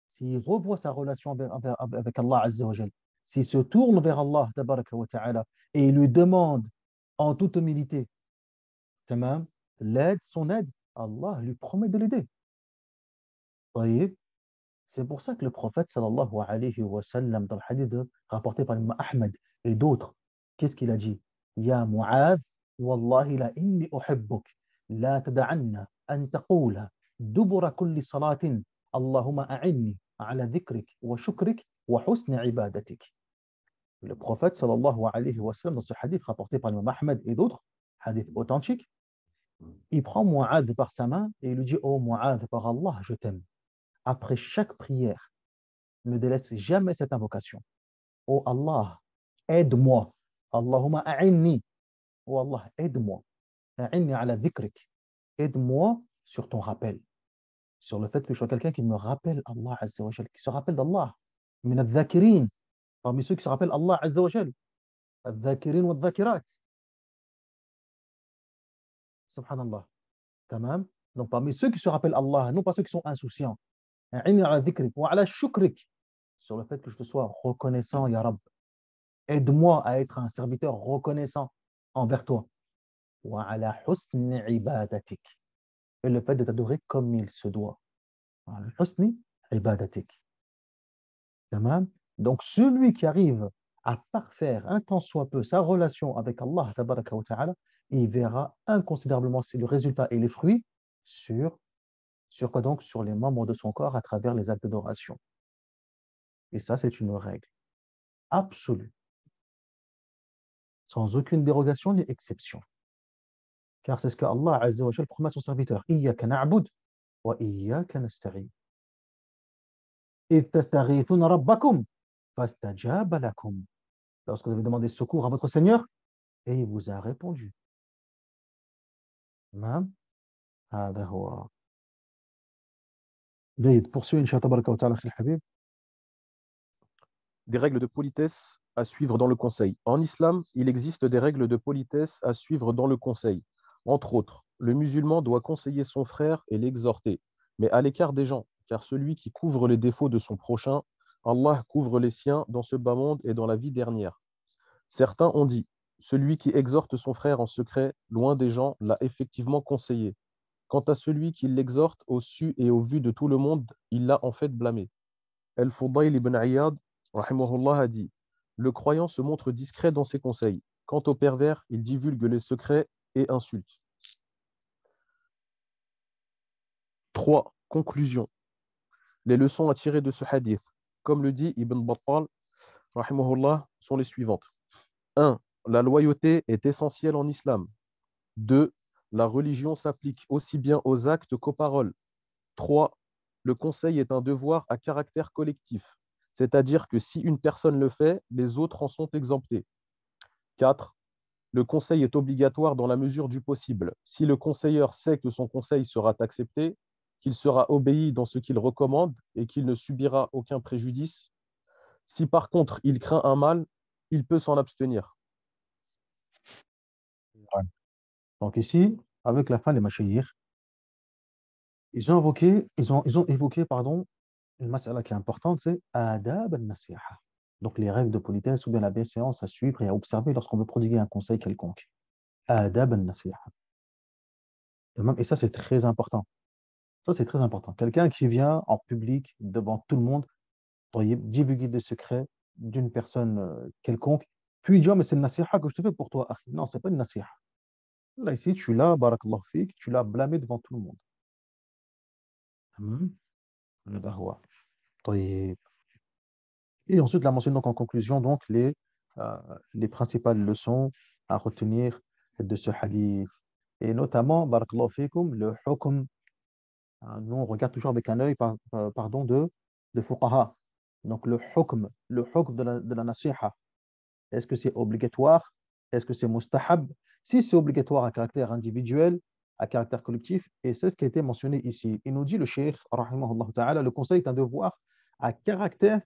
S'il revoit sa relation avec Allah Azza wa Jal, s'il se tourne vers Allah tabaraka wa ta'ala et il lui demande en toute humilité, tamam, l'aide, son aide, Allah lui promet de l'aider. طيب. C'est pour ça que le prophète sallallahu alayhi wa sallam, dans le hadith rapporté par l'imam Ahmed et d'autres, qu'est-ce qu'il a dit? Ya Mu'adh, wallahi la inni uhibbuk, la tada'anna an taqula dubura kulli salatin, Allahumma a'inni ala dhikrik wa shukrik wa husni ibadatik. Le prophète sallallahu alayhi wa sallam, dans ce hadith rapporté par l'imam Ahmed et d'autres, hadith authentique, il prend Mu'adh par sa main et il lui dit: Oh Mu'adh, par Allah, je t'aime. Après chaque prière, ne délaisse jamais cette invocation. Oh Allah, aide-moi. Allahumma a'inni. Oh Allah, aide-moi. A'inni ala dhikrik. Aide-moi sur ton rappel. Sur le fait que je sois quelqu'un qui me rappelle Allah Azza wa Jal, qui se rappelle d'Allah. Min al-dhakirin. Parmi ceux qui se rappellent Allah Azza wa Jal. Al-dhakirin wa al-dhakirat. Subhanallah. Tamam. Donc parmi ceux qui se rappellent Allah, non pas ceux qui sont insouciants. A'inni ala dhikrik wa ala shukrik. Sur le fait que je te sois reconnaissant, Ya Rab. Aide-moi à être un serviteur reconnaissant envers toi. Wa ala husni ibadatik. Et le fait de t'adorer comme il se doit. Ala husni ibadatik. Tamam. Donc celui qui arrive à parfaire un tant soit peu sa relation avec Allah tabaraka wa ta'ala, il verra inconsidérablement le résultat et les fruits sur quoi donc? Sur les membres de son corps à travers les actes d'adoration. Et ça, c'est une règle absolue, sans aucune dérogation ni exception. Car c'est ce que Allah Azza wa Jal promet à son serviteur. Iyyaka na'bud wa iyyaka nasta'in. Idh tastaghithuna rabbakum fastajaba lakum. Lorsque vous avez demandé secours à votre Seigneur, et il vous a répondu. هذا هو. جيد. Poursuis, Inch'Allah tabaraka wa ta'ala, khil habib. Des règles de politesse à suivre dans le conseil. En islam, il existe des règles de politesse à suivre dans le conseil. Entre autres, le musulman doit conseiller son frère et l'exhorter, mais à l'écart des gens, car celui qui couvre les défauts de son prochain, Allah couvre les siens dans ce bas monde et dans la vie dernière. Certains ont dit, celui qui exhorte son frère en secret, loin des gens, l'a effectivement conseillé. Quant à celui qui l'exhorte au su et au vu de tout le monde, il l'a en fait blâmé. Al-Fudayl ibn Iyad rahimahullah a dit, le croyant se montre discret dans ses conseils. Quant au pervers, il divulgue les secrets et insulte. 3. Conclusion. Les leçons à tirer de ce hadith, comme le dit Ibn Battal, rahimahullah, sont les suivantes. 1. La loyauté est essentielle en islam. 2. La religion s'applique aussi bien aux actes qu'aux paroles. 3. Le conseil est un devoir à caractère collectif. C'est-à-dire que si une personne le fait, les autres en sont exemptés. 4. Le conseil est obligatoire dans la mesure du possible. Si le conseilleur sait que son conseil sera accepté, qu'il sera obéi dans ce qu'il recommande et qu'il ne subira aucun préjudice, si par contre il craint un mal, il peut s'en abstenir. Ouais. Donc ici, avec la fin des mashayikh, ils ont évoqué, pardon, une mas'ala qui est importante, c'est adab al-nasiha. Donc les règles de politesse ou bien la bienséance à suivre et à observer lorsqu'on veut prodiguer un conseil quelconque. Adab al-nasiha. Et ça, c'est très important. Ça, c'est très important. Quelqu'un qui vient en public, devant tout le monde, pour divulguer des secrets d'une personne quelconque, puis il dit, oh, mais c'est une nasiha que je te fais pour toi, akhi. Non, c'est pas une nasiha. Là, ici, tu l'as, barakallahu fik, tu l'as blâmé devant tout le monde. Hmm. هذا هو. طيب. Et ensuite, la mentionne donc en conclusion donc les principales leçons à retenir de ce hadith. Et notamment, barakallahu fikum, le hukm. Nous, on regarde toujours avec un œil pardon, de fuqaha. Donc, le hukm de la nasiha. Est-ce que c'est obligatoire? Est-ce que c'est mustahab? Si c'est obligatoire à caractère individuel, à caractère collectif, et c'est ce qui a été mentionné ici. Il nous dit le cheikh, rahimahullah ta'ala, le conseil est un devoir à caractère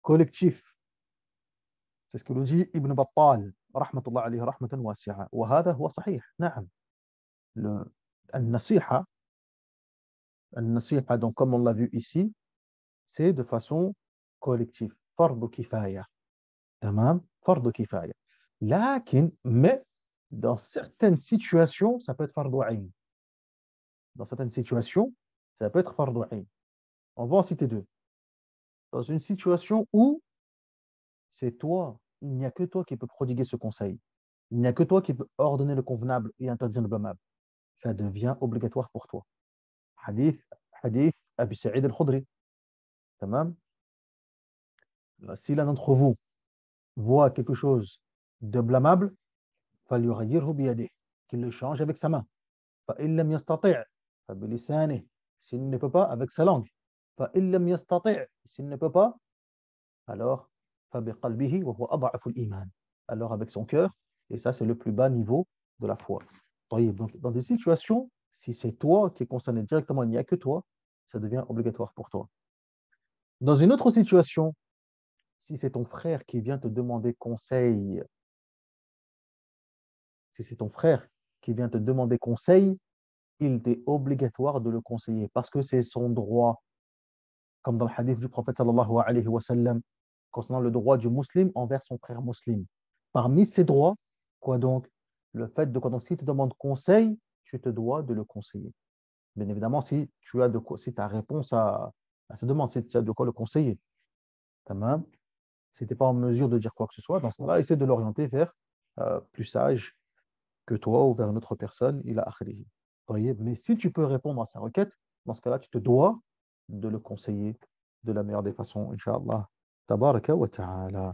collectif. C'est ce que nous dit Ibn Battal, rahmatullah alayhi, rahmatan wasi'a. وهذا هو صحيح. نعم. Le, النصيحة, النصيحة, donc comme on l'a vu ici, c'est de façon collective. فرض كفاية. تمام. فرض كفاية. Mais dans certaines situations, ça peut être fardu ayn. Dans certaines situations, ça peut être fardu ayn. On va en citer deux. Dans une situation où c'est toi, il n'y a que toi qui peux prodiguer ce conseil. Il n'y a que toi qui peux ordonner le convenable et interdire le blâmable. Ça devient obligatoire pour toi. Hadith, hadith Abu Sa'id al-Khudri. Tamam. Si l'un d'entre vous voit quelque chose de blâmable, فليغيره بيده, qu'il le change avec sa main. فإن لم يستطع فبلسانه, s'il ne peut pas, avec sa langue. فإن لم يستطع, s'il ne peut pas, alors فبقلبه وهو أضعف الإيمان, alors avec son cœur, et ça c'est le plus bas niveau de la foi. Donc, dans des situations, si c'est toi qui es concerné directement, il n'y a que toi, ça devient obligatoire pour toi. Dans une autre situation, si c'est ton frère qui vient te demander conseil, si c'est ton frère qui vient te demander conseil, il est obligatoire de le conseiller parce que c'est son droit, comme dans le hadith du prophète sallallahu alayhi wa sallam, concernant le droit du musulman envers son frère musulman. Parmi ces droits, quoi donc? Le fait de, donc, s'il te demande conseil, tu te dois de le conseiller. Bien évidemment, si tu as as réponse à sa demande, si tu as de quoi le conseiller. Tamam. Si tu n'es pas en mesure de dire quoi que ce soit, dans ce cas-là, essaie de l'orienter vers plus sage que toi ou vers une autre personne, il a akhrihi. Mais si tu peux répondre à sa requête, dans ce cas-là, tu te dois de le conseiller de la meilleure des façons, Inch'Allah. Tabaraka wa ta'ala.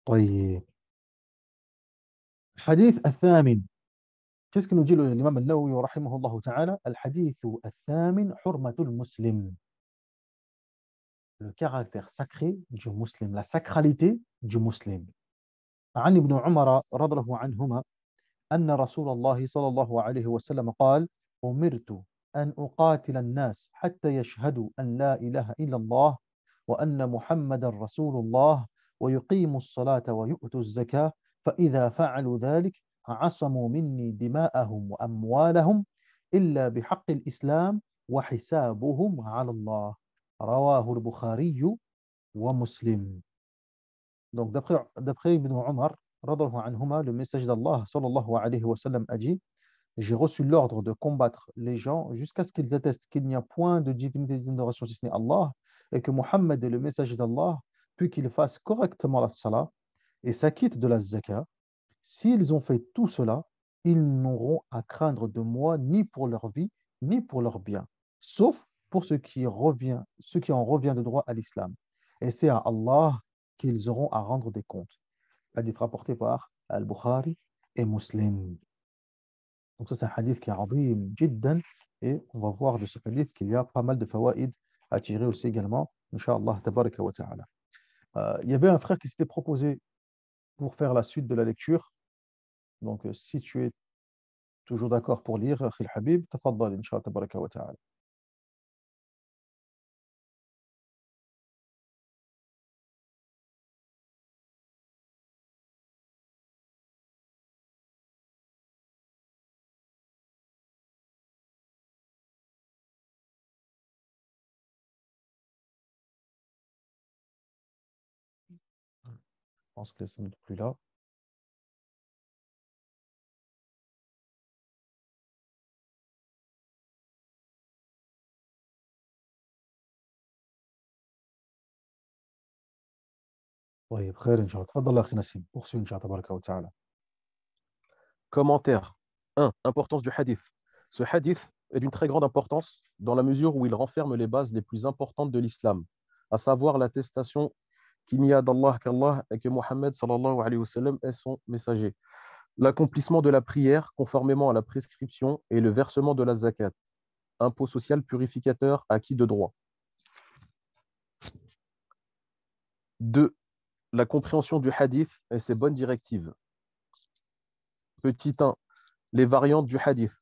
طيب. الحديث الثامن. Qu'est-ce que nous dit l'imam al-Nawawi رحمه الله تعالى? الحديث الثامن حرمة المسلم. Le caractère sacré du musulman, la sacralité du musulman. عن ابن عمر رضي الله عنهما أن رسول الله صلى الله عليه وسلم قال: أمرت أن أقاتل الناس حتى يشهدوا أن لا إله إلا الله وأن محمد رسول الله ويقيموا الصلاة ويؤتوا الزكاة فإذا فعلوا ذلك عصموا مني دماءهم وأموالهم إلا بحق الإسلام وحسابهم على الله. رواه البخاري ومسلم. Donc, d'après Ibn Omar, anhuma, le message d'Allah, sallallahu alayhi wa sallam, a dit: j'ai reçu l'ordre de combattre les gens jusqu'à ce qu'ils attestent qu'il n'y a point de divinité d'adoration si ce n'est Allah, et que Muhammad est le messager d'Allah, puis qu'ils fassent correctement la salat et s'acquittent de la zakat. S'ils ont fait tout cela, ils n'auront à craindre de moi ni pour leur vie, ni pour leur bien, sauf pour ce qui en revient de droit à l'islam. Et c'est à Allah qu'ils auront à rendre des comptes. Hadith rapporté par Al-Bukhari et Muslim. Donc ça, c'est un hadith qui est azim jiddan, et on va voir de ce hadith qu'il y a pas mal de fawaïd à tirer aussi également, Inch'Allah, tabaraka wa ta'ala. Il y avait un frère qui s'était proposé pour faire la suite de la lecture. Donc, si tu es toujours d'accord pour lire, Khil Habib, tafaddal, Inch'Allah, tabaraka wa ta'ala. Je pense que ça n'est plus là. طيب خير إن شاء الله تفضل أخي نسيم poursuis إن شاء الله تبارك وتعالى. Commentaire 1. Importance du hadith. Ce hadith est d'une très grande importance dans la mesure où il renferme les bases les plus importantes de l'islam, à savoir l'attestation qu'il n'y a d'Allah qu'Allah et que Mohammed sallallahu alayhi wa sallam est son messager, l'accomplissement de la prière conformément à la prescription et le versement de la zakat, impôt social purificateur acquis de droit. 2. La compréhension du hadith et ses bonnes directives. Petit 1. Les variantes du hadith.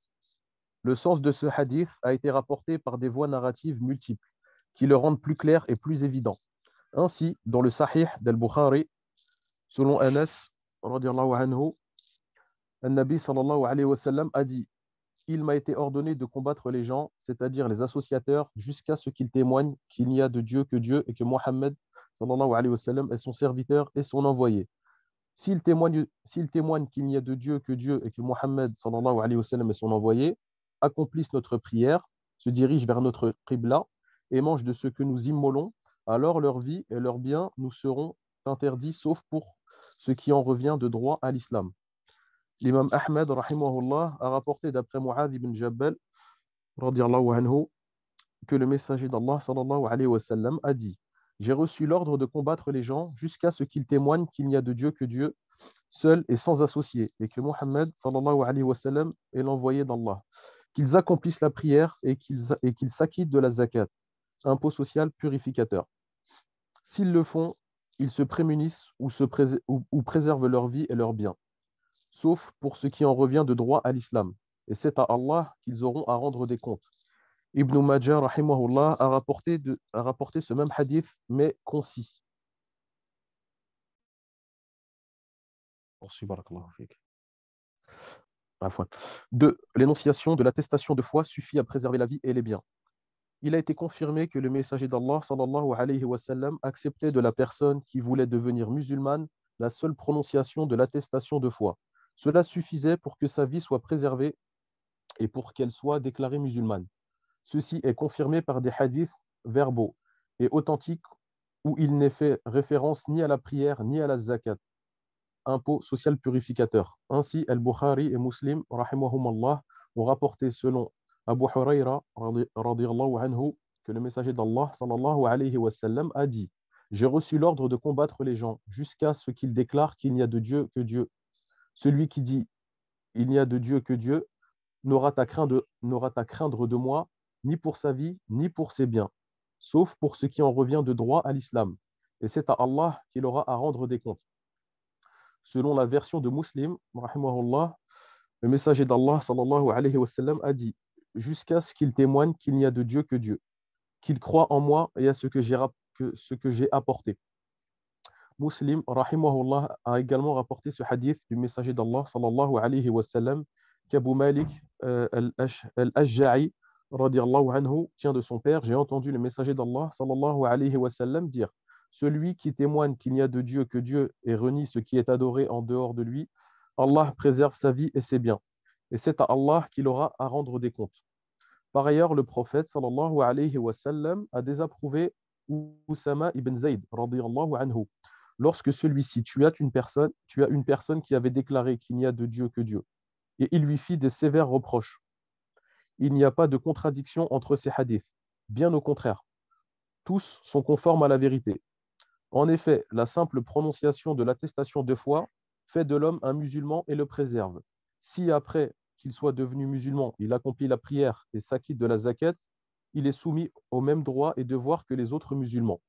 Le sens de ce hadith a été rapporté par des voies narratives multiples qui le rendent plus clair et plus évident. Ainsi, dans le Sahih d'Al-Bukhari, selon Anas, radiallahu anhu, An-Nabi sallallahu alayhi wa sallam a dit: il m'a été ordonné de combattre les gens, c'est-à-dire les associateurs, jusqu'à ce qu'ils témoignent qu'il n'y a de Dieu que Dieu et que Mohammed sallallahu alayhi wa sallam est son serviteur et son envoyé. S'ils témoignent qu'il n'y a de Dieu que Dieu et que Mohammed sallallahu alayhi wa sallam est son envoyé, accomplissent notre prière, se dirigent vers notre qibla et mangent de ce que nous immolons, alors leur vie et leurs biens nous seront interdits, sauf pour ce qui en revient de droit à l'islam. L'imam Ahmed rahimahullah a rapporté d'après Mu'adh ibn Jabal radiallahu anhu que le messager d'Allah sallallahu alayhi wa sallam a dit: j'ai reçu l'ordre de combattre les gens jusqu'à ce qu'ils témoignent qu'il n'y a de Dieu que Dieu, seul et sans associé, et que Mohammed sallallahu alayhi wa sallam est l'envoyé d'Allah, qu'ils accomplissent la prière et qu'ils s'acquittent de la zakat, impôt social purificateur. S'ils le font, ils se prémunissent ou préservent leur vie et leurs biens, sauf pour ce qui en revient de droit à l'islam, et c'est à Allah qu'ils auront à rendre des comptes. Ibn Majah rahimahullah a rapporté ce même hadith, mais concis. Poursuis, barakallahu fik. 2. L'énonciation de l'attestation de foi suffit à préserver la vie et les biens. Il a été confirmé que le messager d'Allah sallallahu alayhi wa sallam acceptait de la personne qui voulait devenir musulmane la seule prononciation de l'attestation de foi. Cela suffisait pour que sa vie soit préservée et pour qu'elle soit déclarée musulmane. Ceci est confirmé par des hadiths verbaux et authentiques où il n'est fait référence ni à la prière ni à la zakat, impôt social purificateur. Ainsi, Al-Bukhari et Muslim, rahimahumallah, ont rapporté selon Abu Huraira, radiyallahu anhu, que le messager d'Allah, sallallahu alayhi wa sallam, a dit: j'ai reçu l'ordre de combattre les gens jusqu'à ce qu'ils déclarent qu'il n'y a de Dieu que Dieu. Celui qui dit il n'y a de Dieu que Dieu n'aura à craindre de moi ni pour sa vie ni pour ses biens, sauf pour ce qui en revient de droit à l'islam. Et c'est à Allah qu'il aura à rendre des comptes. Selon la version de Muslim, rahimahullah, le messager d'Allah sallallahu alayhi wa sallam a dit: jusqu'à ce qu'il témoigne qu'il n'y a de Dieu que Dieu, qu'il croit en moi et à ce que j'ai apporté. Muslim, rahimahullah, a également rapporté ce hadith du messager d'Allah sallallahu alayhi wa sallam qu'Abu Malik al-Ashja'i radiallahu anhu tient de son père: j'ai entendu le messager d'Allah sallallahu alayhi wa sallam dire: celui qui témoigne qu'il n'y a de Dieu que Dieu et renie ce qui est adoré en dehors de lui, Allah préserve sa vie et ses biens, et c'est à Allah qu'il aura à rendre des comptes. Par ailleurs, le prophète sallallahu alayhi wa sallam a désapprouvé Usama ibn Zayd radiallahu anhu lorsque celui-ci tua une personne qui avait déclaré qu'il n'y a de Dieu que Dieu, et il lui fit des sévères reproches. Il n'y a pas de contradiction entre ces hadiths, bien au contraire. Tous sont conformes à la vérité. En effet, la simple prononciation de l'attestation de foi fait de l'homme un musulman et le préserve. Si après qu'il soit devenu musulman, il accomplit la prière et s'acquitte de la zakat, il est soumis aux mêmes droits et devoirs que les autres musulmans.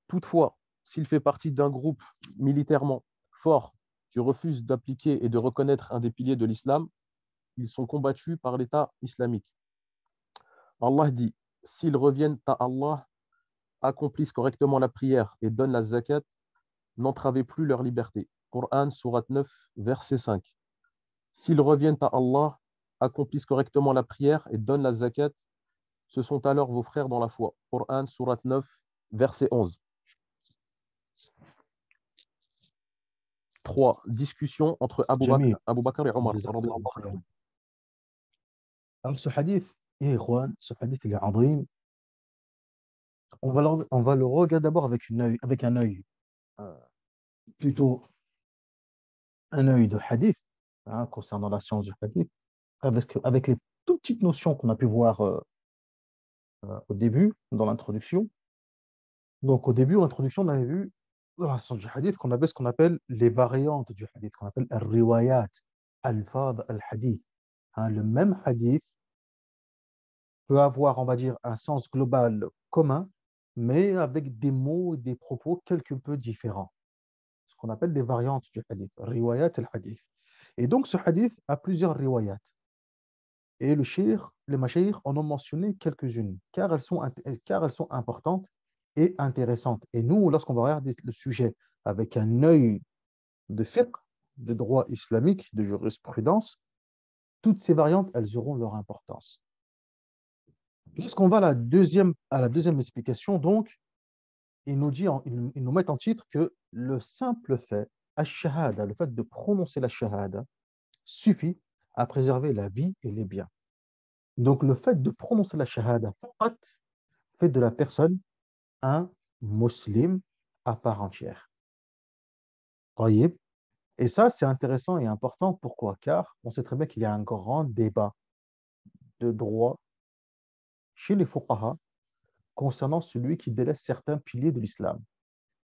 Toutefois, s'il fait partie d'un groupe militairement fort qui refuse d'appliquer et de reconnaître un des piliers de l'islam, ils sont combattus par l'État islamique. Allah dit, s'ils reviennent à Allah, accomplissent correctement la prière et donnent la zakat, n'entravez plus leur liberté. Coran, sourate 9, verset 5. S'ils reviennent à Allah, accomplissent correctement la prière et donnent la zakat, ce sont alors vos frères dans la foi. Coran, sourate 9, verset 11. 3. Discussion entre Abu Jamil. Bakr et Omar. Jazakallahu khayran. Alors, ce hadith, ikhwan, ce hadith, il est azim. On va le regarder d'abord avec un œil, euh, plutôt un œil de hadith, hein, concernant la science du hadith, avec les toutes petites notions qu'on a pu voir au début, dans l'introduction. Donc, au début, en introduction, on avait vu dans la science du hadith qu'on avait ce qu'on appelle les variantes du hadith, qu'on appelle al-riwayat, al-fad al-hadith. Hein, le même hadith peut avoir, on va dire, un sens global commun, mais avec des mots et des propos quelque peu différents. Ce qu'on appelle des variantes du hadith, riwayat al-hadith. Et donc, ce hadith a plusieurs riwayat. Et les mashayikh en ont mentionné quelques-unes, car car elles sont importantes et intéressantes. Et nous, lorsqu'on va regarder le sujet avec un œil de fiqh, de droit islamique, de jurisprudence, toutes ces variantes, elles auront leur importance. Lorsqu'on va à la deuxième explication, donc, ils nous mettent en titre que le simple fait, ash-shahada, le fait de prononcer la shahada, suffit à préserver la vie et les biens. Donc, le fait de prononcer la shahada fait de la personne un musulman à part entière. Voyez. Et ça, c'est intéressant et important. Pourquoi? Car on sait très bien qu'il y a un grand débat de droit chez les fuqaha concernant celui qui délaisse certains piliers de l'islam.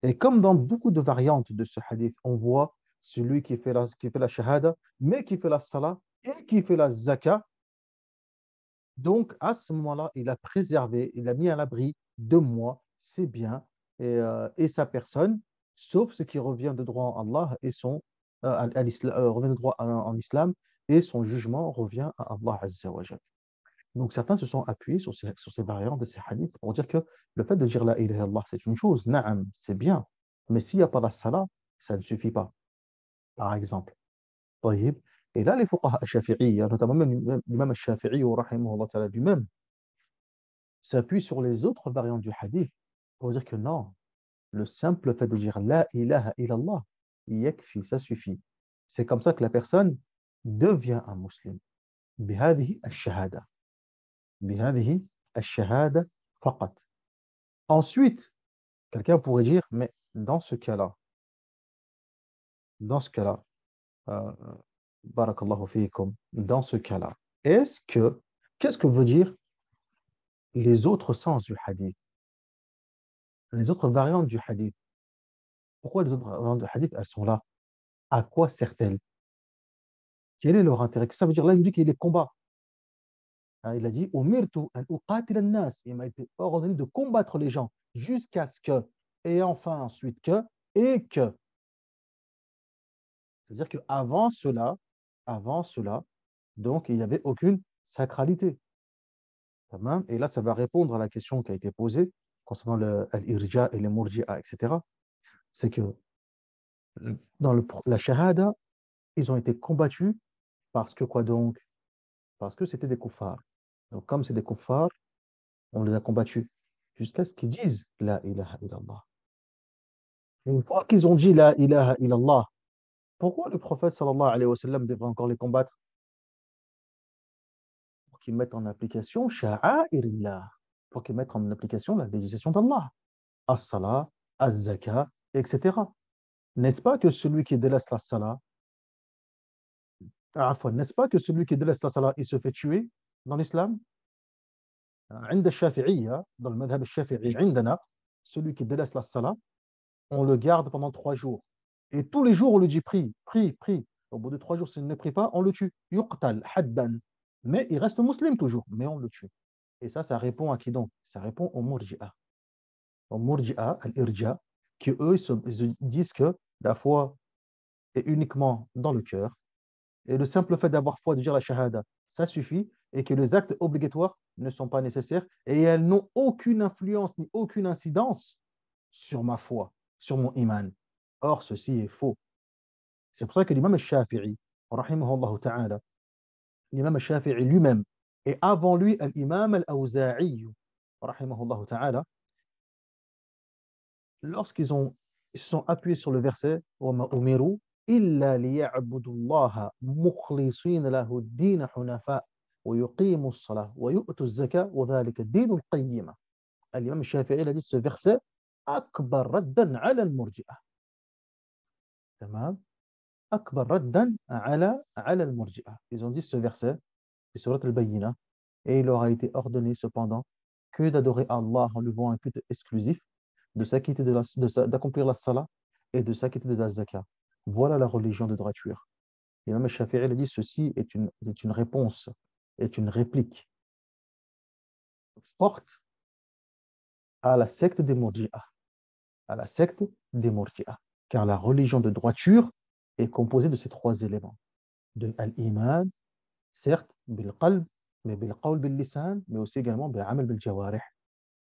Et comme dans beaucoup de variantes de ce hadith, on voit celui qui fait la shahada, mais qui fait la salat et qui fait la zakat. Donc, à ce moment-là, il a préservé, il a mis à l'abri de moi ses biens et sa personne, sauf ce qui revient de droit en Allah et revient de droit en islam, et son jugement revient à Allah Azza wa Jal. Donc, certains se sont appuyés sur ces variantes de ces hadiths pour dire que le fait de dire la ilaha illallah, c'est une chose, na'am, c'est bien, mais s'il n'y a pas la salat, ça ne suffit pas, par exemple. طيب. Et là, les fuqaha shafi'iyya, notamment même l'imam al-Shafi'i, rahimahullah ta'ala lui-même, s'appuie sur les autres variantes du hadith pour dire que non, le simple fait de dire la ilaha illallah, yakfi, ça suffit. C'est comme ça que la personne devient un musulman. بهذه الشهادة. بهذه الشهادة فقط. Ensuite, quelqu'un pourrait dire, mais dans ce cas-là, euh, barakallahu fiikum, dans ce cas-là, qu'est-ce que veut dire les autres sens du hadith, les autres variantes du hadith? Pourquoi les autres variantes du hadith, elles sont là? À quoi servent-elles? Quel est leur intérêt? Ça veut dire, là, il nous dit qu'il y a des combats. Hein, il a dit, Umirtu an uqatil an-nas. Il m'a été ordonné de combattre les gens jusqu'à ce que, et enfin ensuite que, et que. C'est-à-dire avant cela, donc il n'y avait aucune sacralité. Tamam. Et là, ça va répondre à la question qui a été posée concernant l'irja et les murji'a, etc. C'est que dans la shahada, ils ont été combattus parce que quoi donc? Parce que c'était des kuffars. Donc, comme c'est des kuffars, on les a combattus jusqu'à ce qu'ils disent la ilaha illallah. Une fois qu'ils ont dit la ilaha illallah, pourquoi le prophète sallallahu alayhi wa sallam devrait encore les combattre? Pour qu'ils mettent en application sha'airillah, pour qu'ils mettent en application la législation d'Allah, as-salat, az-zaka, etc. N'est-ce pas que celui qui délaisse la salat, n'est-ce pas que celui qui délaisse la salat, il se fait tuer dans l'islam? عند الشافعية, dans le madhab al-shafi'i, عندنا, celui qui délaisse la salat, on le garde pendant 3 jours. Et tous les jours, on lui dit prie, prie, prie. Au bout de 3 jours, s'il ne prie pas, on le tue. Yuqtal, haddan. Mais il reste musulman toujours, mais on le tue. Et ça répond à qui donc? Ça répond au murji'a. Au murji'a, al-irja, qu'eux, ils disent que la foi est uniquement dans le cœur. Et le simple fait d'avoir foi, de dire la shahada, ça suffit, et que les actes obligatoires ne sont pas nécessaires, et elles n'ont aucune influence ni aucune incidence sur ma foi, sur mon iman. Or, ceci est faux. C'est pour ça que l'imam al-Shafi'i, rahimahullah ta'ala, l'imam al-Shafi'i lui-même, et avant lui, l'imam al-Awza'i, rahimahullah ta'ala, ils se sont appuyés sur le verset وَمَا أُمِرُوا إِلَّا لِيَعْبُدُوا اللَّهَ مُخْلِصِينَ لَهُ الدِّينَ حُنَفَاءَ وَيُقِيمُوا الصَّلَاةَ وَيُؤْتُوا الزَّكَاةَ وَذَلِكَ الدِّينُ الْقَيِّمَ. L'imam Shafi'i a dit ce verset أكبر ردا على المرجئة. تمام. أكبر ردا على المرجئة. Ils ont dit ce verset, c'est surat al-Bayyina, et il leur a été ordonné cependant que d'adorer Allah en lui vouant un culte exclusif, de s'acquitter d'accomplir la salat et de s'acquitter de la zakat. Voilà la religion de droiture. L'imam Shafi'i a dit ceci est une réponse, est une réplique forte à la secte des Murji'ah, à la secte des Murji'ah. Car la religion de droiture est composée de ces trois éléments. De l'iman, certes, bil qalb, mais bil qawl bil lisan, mais aussi également bil amal bil jawarih.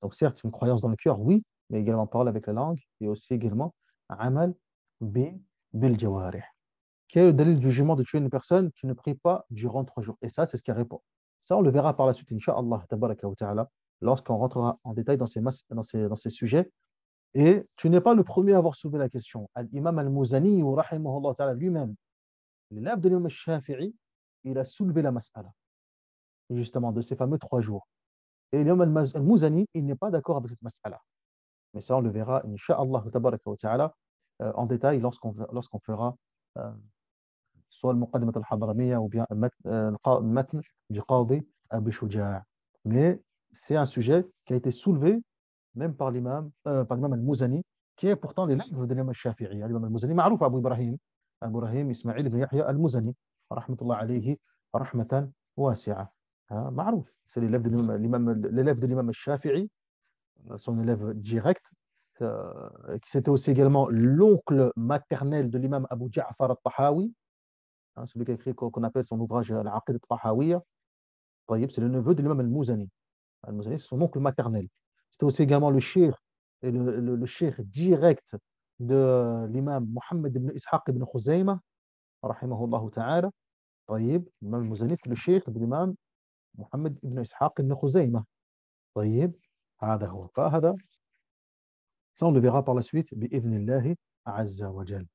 Donc certes, une croyance dans le cœur, oui, mais également parole avec la langue et aussi également amal bil jawarih. Quel est le dalil du jugement de tuer une personne qui ne prie pas durant 3 jours? Et ça, c'est ce qui répond. Ça, on le verra par la suite, Inch'Allah, tabaraka wa ta'ala, lorsqu'on rentrera en détail dans ces sujets. Et tu n'es pas le premier à avoir soulevé la question. L'imam al-Muzani, rahimahullah ta'ala, lui-même, l'élève de l'imam al-Shafi'i, il a soulevé la mas'ala, justement, de ces fameux 3 jours. Et l'imam al-Muzani, il n'est pas d'accord avec cette mas'ala. Mais ça, on le verra, Inch'Allah, tabaraka wa ta'ala, en détail lorsqu'on fera soit le Muqaddimat al-Hadramiya ou bien le matn du Qadi Abi Shuja'. Mais c'est un sujet qui a été soulevé même par l'imam al-Muzani, qui est pourtant l'élève de l'imam al-Shafi'i. L'imam al-Muzani, معروف Abu Ibrahim Ismail ibn Yahya al-Muzani, rahmatullah alayhi, rahmatan wasi'a. معروف. C'est l'élève de l'imam al-Shafi'i, son élève direct, qui c'était aussi également l'oncle maternel de l'imam Abu Ja'far al-Tahawi, celui qui a écrit qu'on appelle son ouvrage Al-Aqid al-Tahawiyya. C'est le neveu de l'imam al-Muzani. Al-Muzani, c'est son oncle maternel. C'était aussi également le cheikh, et le cheikh direct de l'imam Mohammed ibn Ishaq ibn Khuzayma, rahimahullah ta'ala. L'imam al-Muzani, c'est le cheikh de l'imam Mohammed ibn Ishaq ibn Khuzayma. هذا هو. فهذا ça on le verra par la suite بإذن الله عز وجل.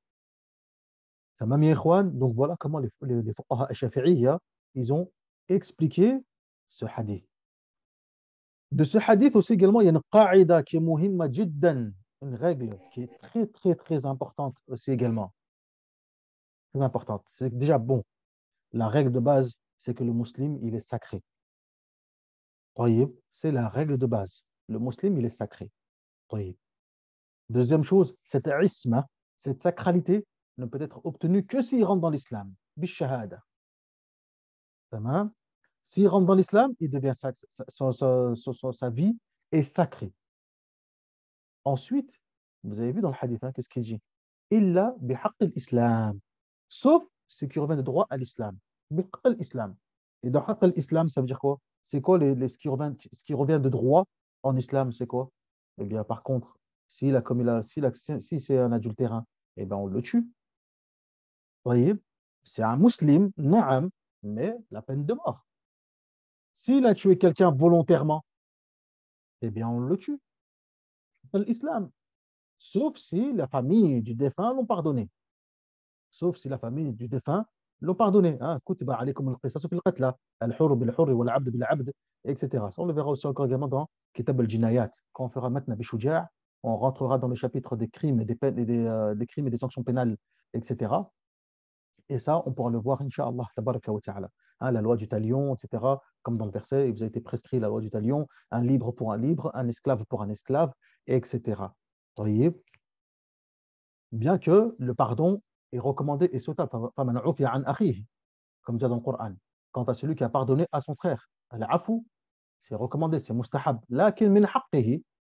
Tamam ya ikhwan, donc voilà comment les fuqaha shafi'iyya, ils ont expliqué ce hadith. De ce hadith aussi également, il y a une qa'ida qui est muhimma jiddan, une règle qui est très très très importante aussi également. Très importante. C'est déjà bon. La règle de base, c'est que le musulman, il est sacré. C'est la règle de base. Le musulman, il est sacré. Deuxième chose, cette isma, cette sacralité, ne peut être obtenue que s'il rentre dans l'islam. Bishahada. S'il rentre dans l'islam, il devient sa vie est sacrée. Ensuite, vous avez vu dans le hadith, qu'est-ce qu'il dit? Illa bihaqq al-islam. Sauf ce qui revient de droit à l'islam. Bihaqq al-islam. Et dans haqq al-islam, ça veut dire quoi? C'est quoi ce qui revient de droit en islam, c'est quoi? Eh bien, par contre, si c'est un adultérin, eh bien, on le tue. Voyez, c'est un musulman, na'am, mais la peine de mort. S'il a tué quelqu'un volontairement, eh bien, on le tue. C'est l'islam. Sauf si la famille du défunt l'ont pardonné. Sauf si la famille du défunt l'ont pardonné. كتب عليكم القصاص في القتلى الحر بالحر والعبد بالعبد, etc. Ça, on le verra aussi encore également dans Kitab al-Jinayat. Quand on fera maintenant Bishuja', on rentrera dans le chapitre des crimes et des peines, des crimes et des sanctions pénales, etc. Et ça, on pourra le voir, Inch'Allah, tabaraka wa ta'ala. La loi du talion, etc. Comme dans le verset, il vous a été prescrit la loi du talion, un libre pour un libre, un esclave pour un esclave, etc. Bien que le pardon est recommandé et souhaitable, comme dit dans le Coran. Quant à celui qui a pardonné à son frère, al-afu, c'est recommandé, c'est mustahab.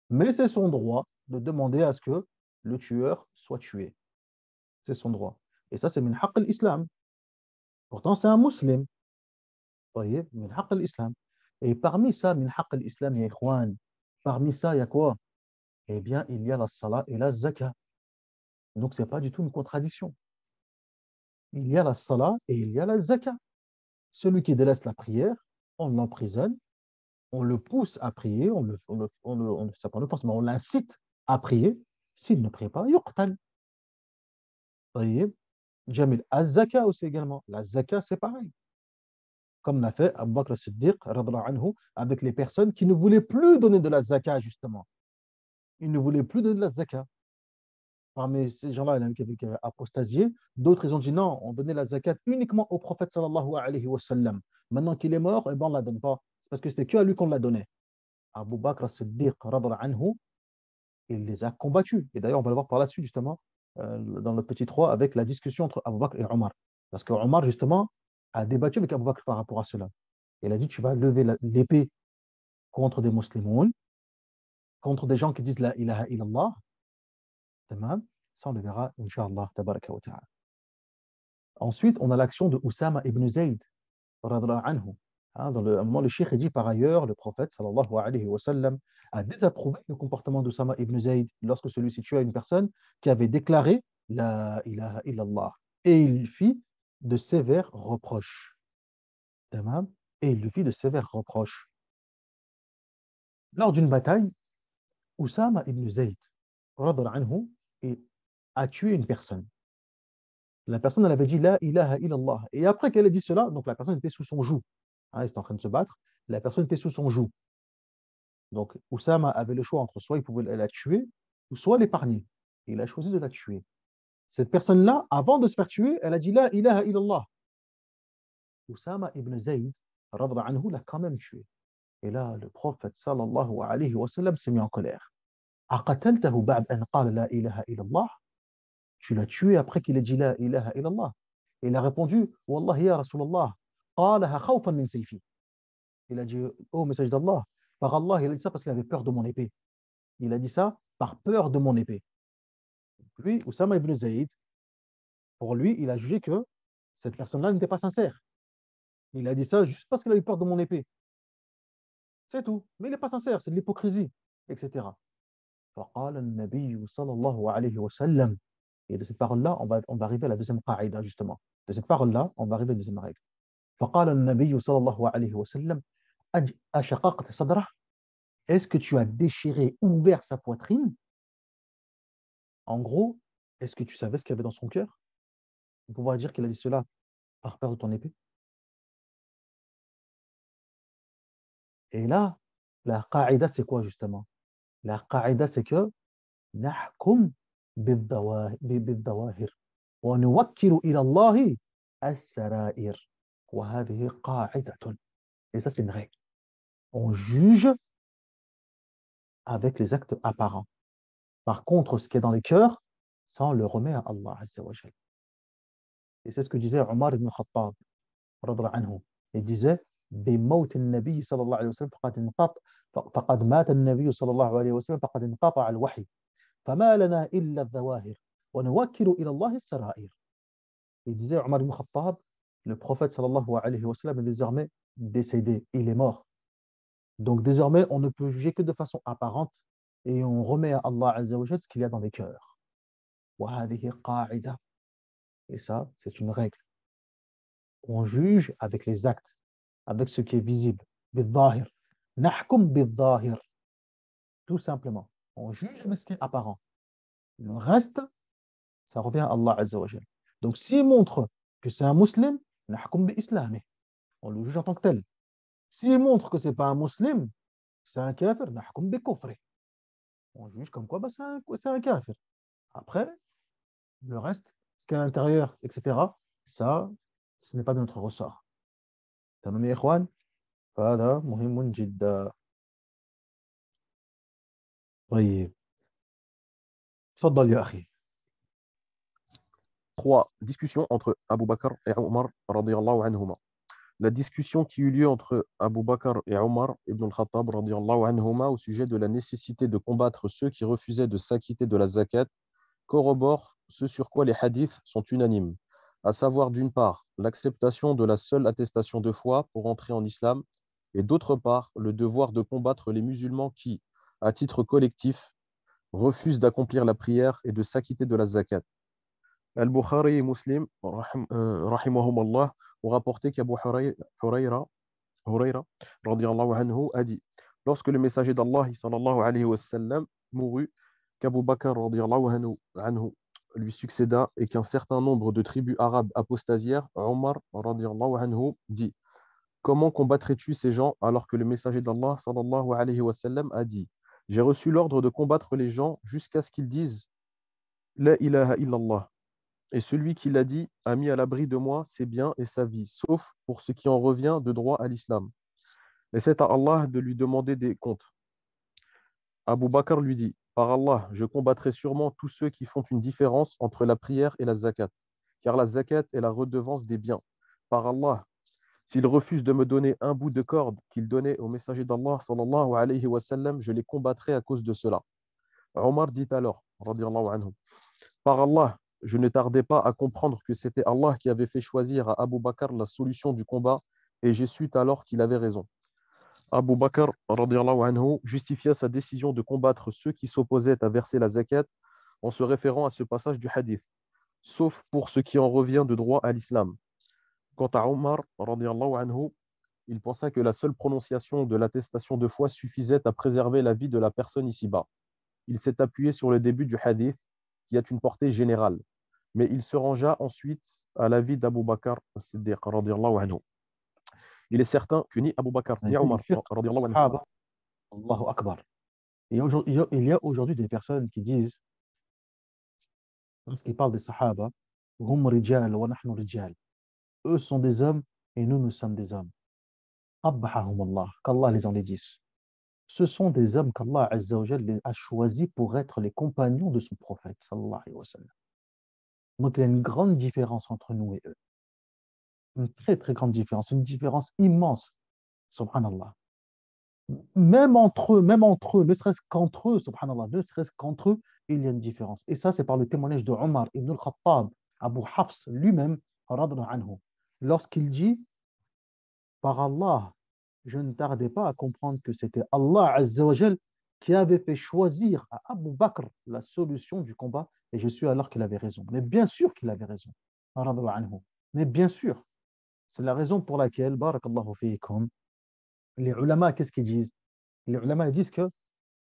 Mais c'est son droit de demander à ce que le tueur soit tué. C'est son droit. Et ça, c'est min haqq al-islam. Pourtant, c'est un musulman. طيب, min haqq al-islam. Et parmi ça, min haqq al-islam, ya ikhwan, parmi ça, il y a quoi? Eh bien, il y a la salat et la zakat. Donc, ce n'est pas du tout une contradiction. Il y a la salat et il y a la zakat. Celui qui délaisse la prière, on l'emprisonne, on le pousse à prier, c'est pas le force, mais on l'incite à prier. S'il ne prie pas, yuqtal. طيب. Jamil. Az-zaka aussi également. La zaka, c'est pareil. Comme l'a fait Abu Bakr as-Siddiq, radhiyallahu anhu, avec les personnes qui ne voulaient plus donner de la zaka, justement. Ils ne voulaient plus donner de la zaka. Parmi ces gens-là, il y en a qui avaient apostasié. D'autres, ils ont dit non, on donnait la zakat uniquement au prophète sallallahu alayhi wa sallam. Maintenant qu'il est mort, eh ben, on ne la donne pas. C'est parce que c'était que à lui qu'on la donnait. Abu Bakr as-Siddiq, radhiyallahu anhu, il les a combattus. Et d'ailleurs, on va le voir par la suite, justement, dans le petit 3, avec la discussion entre Abu Bakr et Omar. Parce que Omar, justement, a débattu avec Abu Bakr par rapport à cela. Il a dit, tu vas lever l'épée contre des musulmans, contre des gens qui disent la ilaha illallah. Tamam. Ça, on le verra, Inch'Allah, tabaraka wa ta'ala. Ensuite, on a l'action de Oussama ibn Zayd, radhiyallahu anhu. Dans le moment, le cheikh dit par ailleurs, le prophète sallallahu alayhi wa sallam a désapprouvé le comportement d'Oussama ibn Zayd lorsque celui-ci tua une personne qui avait déclaré la ilaha illallah. Et il fit de sévères reproches. Tamam. Et il lui fit de sévères reproches. Lors d'une bataille, Oussama ibn Zayd, radhiyallahu anhu, a tué une personne. La personne, elle avait dit la ilaha illallah. Et après qu'elle ait dit cela, donc la personne était sous son joug. Elle était en train de se battre. La personne était sous son joug. Donc, Oussama avait le choix entre soit il pouvait la tuer, ou soit l'épargner. Il a choisi de la tuer. Cette personne-là, avant de se faire tuer, elle a dit la ilaha illallah. Oussama ibn Zayd, radhiyallahu anhu, l'a quand même tué. Et là, le prophète sallallahu alayhi wa sallam s'est mis en colère. Aqataltahu ba'd an qala la ilaha illallah. Tu l'as tué après qu'il ait dit la ilaha illallah. Et il a répondu, Wallahi ya Rasulallah, qalaha khawfan min sayfi. Il a dit, oh message d'Allah, par Allah, il a dit ça parce qu'il avait peur de mon épée. Il a dit ça par peur de mon épée. Lui, Oussama ibn Zayd, pour lui, il a jugé que cette personne-là n'était pas sincère. Il a dit ça juste parce qu'il a eu peur de mon épée. C'est tout. Mais il n'est pas sincère, c'est de l'hypocrisie, etc. فقال النبي صلى الله عليه وسلم. Et de cette parole-là, on va arriver à la deuxième qaïda, justement. De cette parole-là, on va arriver à la deuxième règle. فقال النبي صلى الله عليه وسلم أشققت صدره. Est-ce que tu as déchiré, ouvert sa poitrine? En gros, est-ce que tu savais ce qu'il y avait dans son cœur? On pourra dire qu'il a dit cela par peur de ton épée. Et là, la qaïda, c'est quoi justement? La qaïda, c'est que نحكم بالظواهر ونوكل إلى الله السرائر وهذه قاعدة. Et ça, c'est une règle. On juge avec les actes apparents. Par contre, ce qui est dans les cœurs, ça, on le remet à Allah Azza wa Jal. Et c'est ce que disait Omar ibn Khattab, radhiyallahu anhu. Il disait بموت النبي صلى الله عليه وسلم فقد مات النبي صلى الله عليه وسلم فقد انقطع الوحي فما لنا إلا الظواهر ونوكل إلى الله السرائر. Il disait Omar ibn Khattab, le prophète sallallahu alayhi wa sallam est désormais décédé, il est mort. Donc désormais, on ne peut juger que de façon apparente et on remet à Allah Azza wa Jal ce qu'il y a dans les cœurs. وهذه قاعدة. Et ça, c'est une règle. On juge avec les actes, avec ce qui est visible. بالظاهر. نحكم بالظاهر. Tout simplement. On juge avec ce qui est apparent. Le reste, ça revient à Allah Azza wa Jal. Donc s'il montre que c'est un musulman, نحكم بإسلامه. On le juge en tant que tel. S'il montre que ce n'est pas un musulman, c'est un kafir, نحكم بكفره. On juge comme quoi, bah, c'est un kafir. Après, le reste, ce qu'il y a à l'intérieur, etc., ça, ce n'est pas de notre ressort. تمام يا إخوان؟ فهذا مهم جدا. طيب. تفضل يا أخي. 3. Discussion entre Abu Bakr et Omar radiyallahu anhuma. La discussion qui eut lieu entre Abu Bakr et Omar ibn al-Khattab radiyallahu anhuma au sujet de la nécessité de combattre ceux qui refusaient de s'acquitter de la zakat corrobore ce sur quoi les hadiths sont unanimes, à savoir d'une part l'acceptation de la seule attestation de foi pour entrer en islam, et d'autre part le devoir de combattre les musulmans qui, à titre collectif, refusent d'accomplir la prière et de s'acquitter de la zakat. Al-Bukhari et Muslim, rahimahumallah, ont rapporté qu'Abu Hurayra, radiyallahu anhu, a dit, lorsque le messager d'Allah, sallallahu alayhi wa sallam, mourut, qu'Abu Bakr, anhu, lui succéda et qu'un certain nombre de tribus arabes apostasièrent, Omar, radiyallahu anhu, dit, comment combattrais-tu ces gens alors que le messager d'Allah, sallallahu alayhi wa sallam, a dit, j'ai reçu l'ordre de combattre les gens jusqu'à ce qu'ils disent La ilaha illallah. Et celui qui l'a dit a mis à l'abri de moi ses biens et sa vie, sauf pour ce qui en revient de droit à l'islam. Et c'est à Allah de lui demander des comptes. Abu Bakr lui dit, par Allah, je combattrai sûrement tous ceux qui font une différence entre la prière et la zakat, car la zakat est la redevance des biens. Par Allah, s'ils refusent de me donner un bout de corde qu'ils donnaient au messager d'Allah, sallallahu alayhi wa sallam, je les combattrai à cause de cela. Omar dit alors, radiyallahu anhu, par Allah, je ne tardais pas à comprendre que c'était Allah qui avait fait choisir à Abu Bakr la solution du combat, et j'ai su alors qu'il avait raison. Abu Bakr radiyallahu anhu, justifia sa décision de combattre ceux qui s'opposaient à verser la zakat en se référant à ce passage du hadith, sauf pour ce qui en revient de droit à l'islam. Quant à Omar radiyallahu anhu, il pensa que la seule prononciation de l'attestation de foi suffisait à préserver la vie de la personne ici-bas. Il s'est appuyé sur le début du hadith qui a une portée générale, mais il se rangea ensuite à l'avis d'Abu Bakr as-Siddiq radiyallahu anhu. Il est certain que ni Abu Bakr Vous avez ni vu le Omar fiqh des radiyallahu anhu. Sahaba, Allahu Akbar. Et il y a aujourd'hui des personnes qui disent, lorsqu'ils parlent des Sahaba, Hum rijal wa nahnu rijal. Eux sont des hommes et nous, nous sommes des hommes. Qabbahahum Allah, qu'Allah les en bénisse. Ce sont des hommes qu'Allah Azza wa Jal a choisis pour être les compagnons de son prophète, sallallahu alayhi wa sallam. Donc il y a une grande différence entre nous et eux. Une très très grande différence, une différence immense, subhanallah. Même entre eux, ne serait-ce qu'entre eux, subhanallah, ne serait-ce qu'entre eux, il y a une différence. Et ça, c'est par le témoignage de Omar ibn al-Khattab, Abu Hafs lui-même, radhiyallahu anhu, lorsqu'il dit, par Allah, je ne tardais pas à comprendre que c'était Allah Azza wa Jal qui avait fait choisir à Abu Bakr la solution du combat, et je suis alors qu'il avait raison. Mais bien sûr qu'il avait raison, radhiyallahu anhu. Mais bien sûr, c'est la raison pour laquelle, barakallahu fiikum, les ulama, qu'est-ce qu'ils disent? Les ulama disent que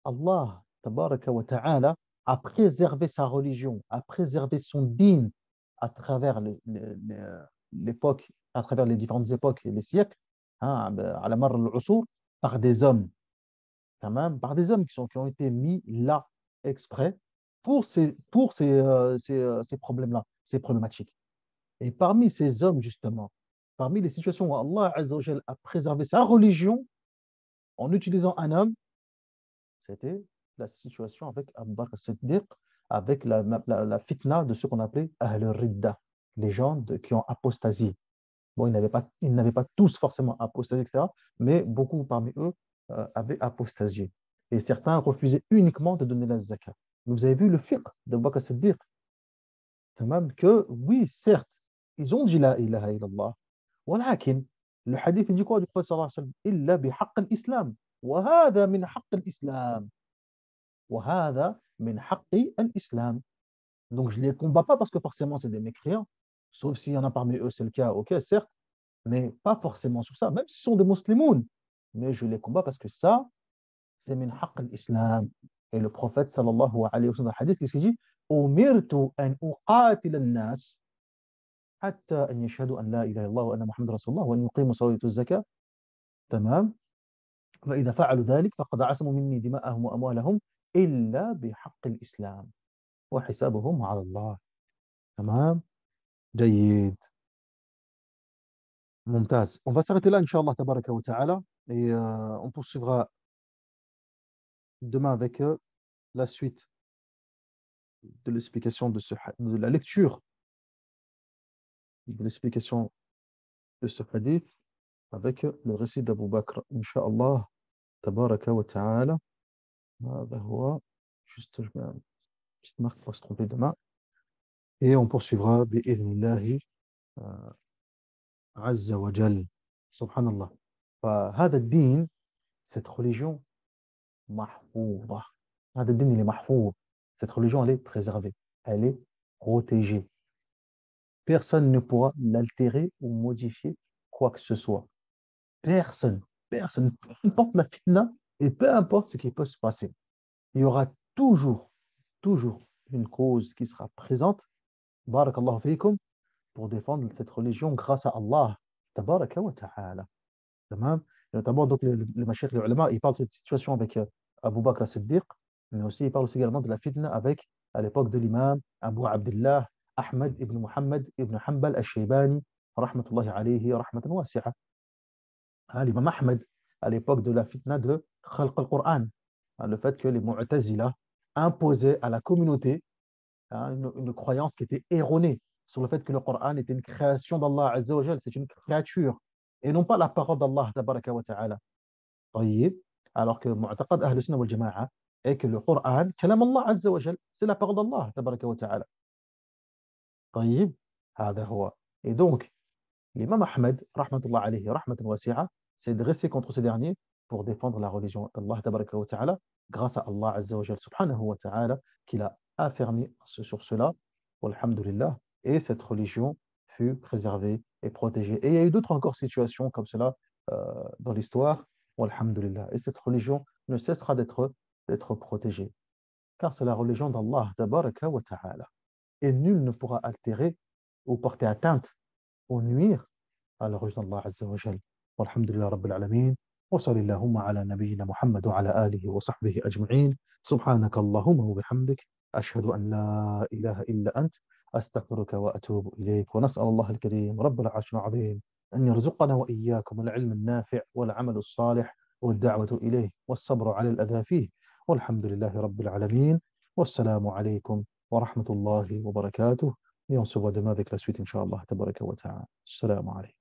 Allah, tabaraka wa ta'ala, a préservé sa religion, a préservé son dîn à travers l'époque, à travers les différentes époques et les siècles, hein, à la mar al-usur, par des hommes, quand même, par des hommes qui ont été mis là exprès pour ces problèmes-là, ces problématiques. Et parmi ces hommes, justement, parmi les situations où Allah Azza wa Jal a préservé sa religion en utilisant un homme, c'était la situation avec Abu Bakr as-Siddiq, avec la fitna de ce qu'on appelait Ahl al-Ridda, les gens qui ont apostasie. Bon, ils n'avaient pas tous forcément apostasié, etc., mais beaucoup parmi eux avaient apostasié. Et certains refusaient uniquement de donner la zakat. Vous avez vu le fiqh d'Abu Bakr as-Siddiq, quand même, que oui, certes, ils ont dit la ilaha illallah, ولكن le hadith il dit quoi du prophète sallallahu alayhi wa sallam? إلا بحق الإسلام وهذا من حق الإسلام. وهذا من حق الإسلام. Donc, je ne les combats pas parce que forcément, c'est des mécréants. Sauf s'il y en a parmi eux, c'est le cas, ok, certes, mais pas forcément sur ça, même si ce sont des musulmans. Mais je les combats parce que ça, c'est min haqq al-islam. Et le prophète, sallallahu alayhi wa sallam, hadith, qu'est-ce qu'il dit? أمرت أن أقاتل الناس حتى أن يشهدوا أن لا إله إلا الله وأن محمد رسول الله وأن يقيموا الصلاة ويؤتوا الزكاة. تمام. فإذا فعلوا ذلك فقد عصموا مني دماءهم وأموالهم إلا بحق الإسلام وحسابهم على الله. تمام. جيد. ممتاز. On va s'arrêter là, Inch'Allah, tabaraka wa ta'ala, et on poursuivra demain avec la suite de l'explication de la lecture de l'explication de ce hadith avec le récit d'Abu Bakr, Inch'Allah, tabaraka wa ta'ala. هذا هو. Juste, je mets petite marque pour se tromper demain. Et on poursuivra bi'idhnillahi azza wa jal. Subhanallah. فهذا الدين, cette religion, mahfouظة. هذا الدين il est mahfouظ. Cette religion, elle est préservée. Elle est protégée. Personne ne pourra l'altérer ou modifier quoi que ce soit. Personne. Personne. Peu importe la fitna et peu importe ce qui peut se passer. Il y aura toujours, toujours une cause qui sera présente, barakallahu fikum, pour défendre cette religion grâce à Allah, tabaraka wa ta'ala. Tamam. Et notamment, donc, les mashayikh, les ulama, ils parlent de cette situation avec Abu Bakr as-Siddiq, mais aussi, ils parlent aussi également de la fitna avec, à l'époque de l'imam Abu Abdullah Ahmad ibn Muhammad ibn Hanbal al-Shaybani, rahmatullahi alayhi, rahmatan wasi'a. L'imam Ahmad, à l'époque de la fitna de Khalq al-Qur'an, le fait que les Mu'tazila imposaient à la communauté une croyance qui était erronée sur le fait que le Coran était une création d'Allah Azza wa Jal, c'est une créature et non pas la parole d'Allah tabaraka wa ta'ala. طيب. Alors que Mu'taqad Ahl Sunnah wal Jama'a est que le Coran, kalam Allah Azza wa Jal, c'est la parole d'Allah tabaraka wa ta'ala. طيب. هذا هو. Et donc, l'imam Ahmed, rahmatullah alayhi, rahmatan wasi'a, s'est dressé contre ces derniers pour défendre la religion d'Allah tabaraka wa ta'ala grâce à Allah Azza wa Jal subhanahu wa ta'ala qu'il a affermi sur cela, walhamdulillah, et cette religion fut préservée et protégée. Et il y a eu d'autres encore situations comme cela dans l'histoire, walhamdulillah. Et cette religion ne cessera d'être protégée, car c'est la religion d'Allah tabaraka wa ta'ala. Et nul ne pourra altérer ou porter atteinte ou nuire على رجل الله عز وجل والحمد لله رب العالمين وصل اللهم على نبينا محمد وعلى آله وصحبه أجمعين سبحانك اللهم وبحمدك أشهد أن لا إله إلا أنت أستغفرك وأتوب إليك ونسأل الله الكريم رب العرش العظيم أن يرزقنا وإياكم العلم النافع والعمل الصالح والدعوة إليه والصبر على الأذى فيه والحمد لله رب العالمين والسلام عليكم ورحمة الله وبركاته et on se voit demain avec la suite, Inch'Allah, tabaraka wa ta'ala. Salam alaikum.